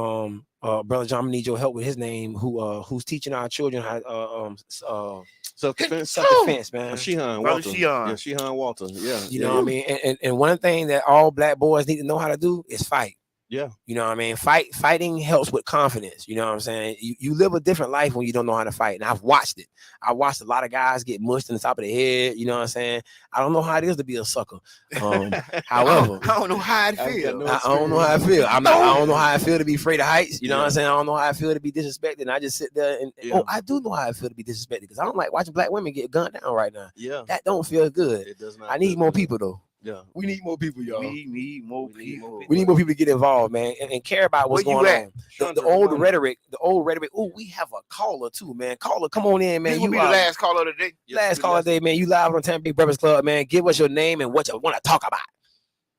Brother John, I need your help with his name. Who's teaching our children how self-defense, man. Sheehan Walter. Yeah, Sheehan Walter. Yeah. You know what I mean? And one thing that all black boys need to know how to do is fight. Yeah. You know what I mean? Fighting helps with confidence. You know what I'm saying? You live a different life when you don't know how to fight. And I've watched it. I watched a lot of guys get mushed in the top of the head. You know what I'm saying? I don't know how it is to be a sucker. However, I don't know how it feels. I don't know how I feel. I don't know how I feel to be afraid of heights. You know what I'm saying? I don't know how I feel to be disrespected. And I just sit there and I do know how I feel to be disrespected, because I don't like watching black women get gunned down right now. Yeah. That don't feel good. It does not. I need more people though. Yeah, we need more people, y'all. We need more people. We need more people to get involved, man, and care about what's going on. The old rhetoric. Oh, we have a caller too, man. Caller, come on in, man. You be the last caller of the day. Last caller of the day, man. You live on Tampa Bay Breakfast Club, man. Give us your name and what you want to talk about.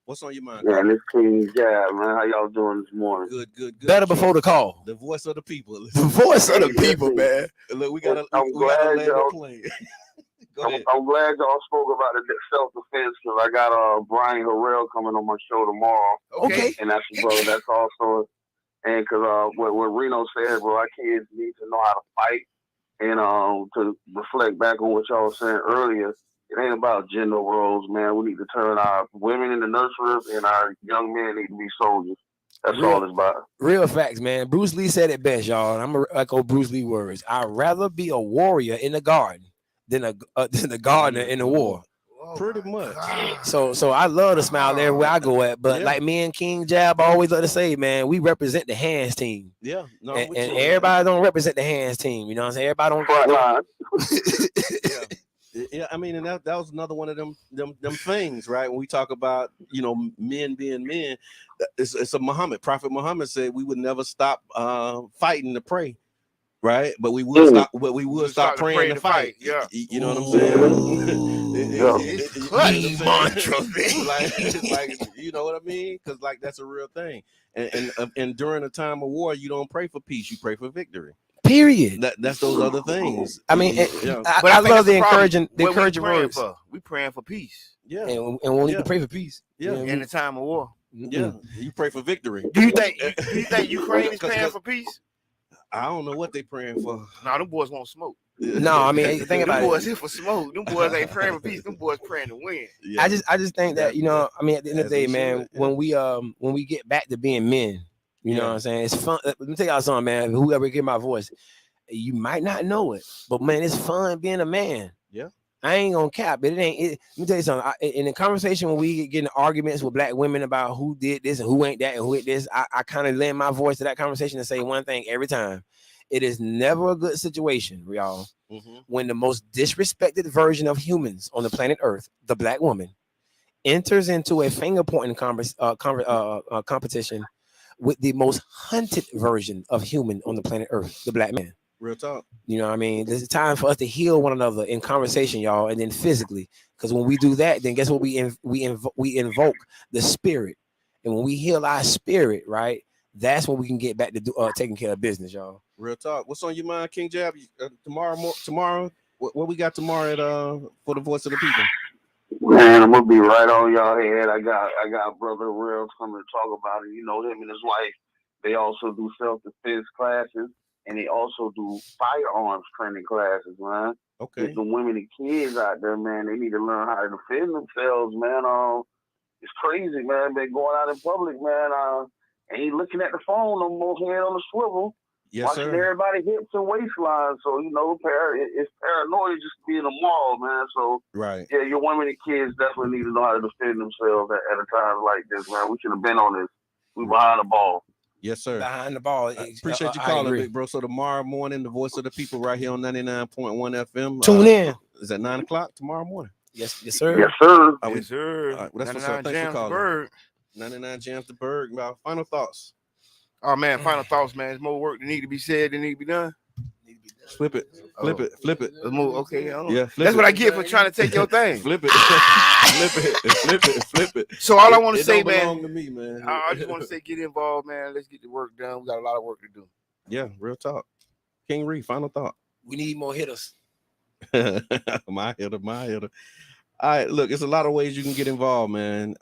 What's on your mind? Yeah, this King Jab, man. How y'all doing this morning? Good. Better before the call. The voice of the people. The voice of the people, man. Look, we got to land the plane. I'm glad y'all spoke about the self-defense, because I got Brian Harrell coming on my show tomorrow. Okay. And that's that's also, and because what Reno said, bro, our kids need to know how to fight. And to reflect back on what y'all was saying earlier, it ain't about gender roles, man. We need to turn our women into nurturers, and our young men need to be soldiers. That's all it's about. Real facts, man. Bruce Lee said it best, y'all. And I'm going to echo Bruce Lee words. I'd rather be a warrior in the garden than a gardener in the war. Pretty much. So I love to smile everywhere I go at, but like me and King Jab always like to say, man, we represent the hands team. Yeah. No, and everybody don't represent the hands team. You know what I'm saying? Everybody don't. Yeah, I mean, and that was another one of them things, right? When we talk about, men being men, it's a Prophet Muhammad said we would never stop fighting to pray. right? But we would stop. But we would stop praying to fight. Yeah, you know what I'm saying. It's like you know what I mean? Because like that's a real thing. And during a time of war, you don't pray for peace; you pray for victory. Period. That's those other things. I mean, but I love the encouraging words. We praying for peace. Yeah, and we need to pray for peace. Yeah, in the time of war. Yeah, you pray for victory. Do you think Ukraine is praying for peace? I don't know what they praying for. Nah, them boys won't smoke. No, I mean, think about it. Them boys here for smoke. Them boys ain't praying for peace. Them boys praying to win. Yeah. I just think that, you know, I mean, at the end of the day, man, when we get back to being men, you know what I'm saying? It's fun. Let me tell y'all something, man. Whoever hear my voice, you might not know it, but man, it's fun being a man. Yeah. I ain't gonna cap, but it ain't. Let me tell you something. In the conversation when we get in arguments with black women about who did this and who ain't that and who ain't this, I kind of lend my voice to that conversation and say one thing every time. It is never a good situation, y'all, when the most disrespected version of humans on the planet Earth, the black woman, enters into a finger pointing competition with the most hunted version of human on the planet Earth, the black man. Real talk. You know what I mean? There's time for us to heal one another in conversation, y'all, and then physically. Because when we do that, then guess what? We invoke the spirit. And when we heal our spirit, right, that's when we can get back to taking care of business, y'all. Real talk. What's on your mind, King Jab? Tomorrow, what we got tomorrow at for the Voice of the People? Man, I'm gonna be right on y'all head. I got Brother Real coming to talk about it. You know, him and his wife, they also do self-defense classes, and they also do firearms training classes, man. Okay. There's some women and kids out there, man. They need to learn how to defend themselves, man. It's crazy, man. Been going out in public, man. Ain't looking at the phone no more, head on the swivel. Yes, watching sir. Everybody hips and waistlines. So, you know, it's paranoia just to be in the mall, man. So, right. Yeah, your women and kids definitely need to know how to defend themselves at a time like this, man. We should have been on this. We behind the ball. Yes, sir. Behind the ball. Appreciate you calling, big bro. So tomorrow morning, the Voice of the People right here on 99.1 FM. Tune in. Is at 9 o'clock tomorrow morning? Yes, sir. Yes, sir. Yes, sir. All right, well, that's what's up. Thanks for calling. 99 Jams the Berg. Now, final thoughts. Oh man, final thoughts, man. There's more work that need to be said than need to be done. Flip it. Flip it. Flip it. Move. Okay. Yeah. That's what I get for trying to take your thing. Flip it. Flip it. Flip it. Flip it. So all I want to say, man. man. To me, man. I just want to say, get involved, man. Let's get the work done. We got a lot of work to do. Yeah. Real talk. King Reed, final thought. We need more hitters. my hitter. All right, look, it's a lot of ways you can get involved, man.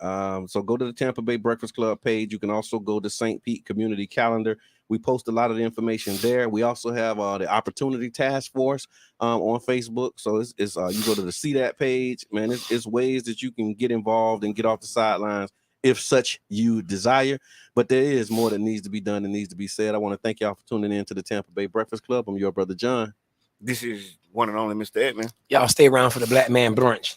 So go to the Tampa Bay Breakfast Club page. You can also go to St. Pete Community Calendar. We post a lot of the information there. We also have the Opportunity Task Force on Facebook. So it's you go to the See That page, man. It's ways that you can get involved and get off the sidelines if such you desire. But there is more that needs to be done and needs to be said. I want to thank y'all for tuning in to the Tampa Bay Breakfast Club. I'm your brother John. This is one and only Mr. Edmond. Y'all stay around for the Black Man Brunch.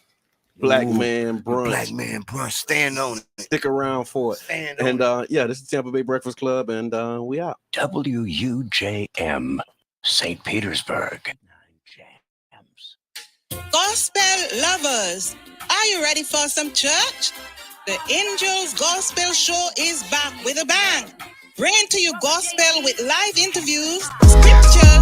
Black Man Brunch. Black Man Brunch. Stand on it. Stick around for it. Stand on it. Yeah, this is Tampa Bay Breakfast Club, and we out. WUJM, St. Petersburg. Gospel lovers, are you ready for some church? The Angels Gospel Show is back with a bang. Bringing to you gospel with live interviews, scripture.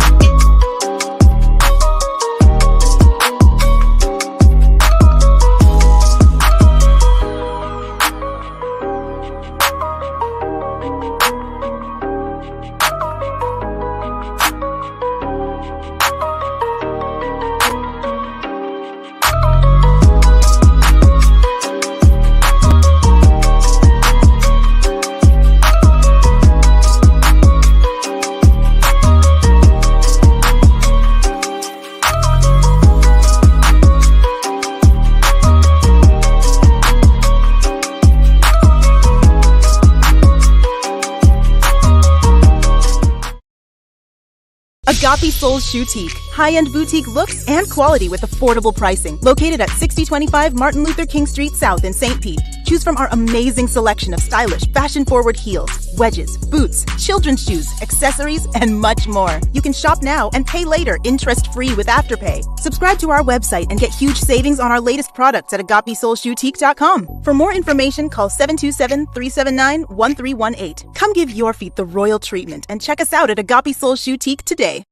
Agape Soul Shoutique. High-end boutique looks and quality with affordable pricing. Located at 6025 Martin Luther King Street South in St. Pete. Choose from our amazing selection of stylish, fashion-forward heels, wedges, boots, children's shoes, accessories, and much more. You can shop now and pay later, interest-free with Afterpay. Subscribe to our website and get huge savings on our latest products at AgapeSoulShoutique.com. For more information, call 727-379-1318. Come give your feet the royal treatment and check us out at Agape Soul Shoutique today.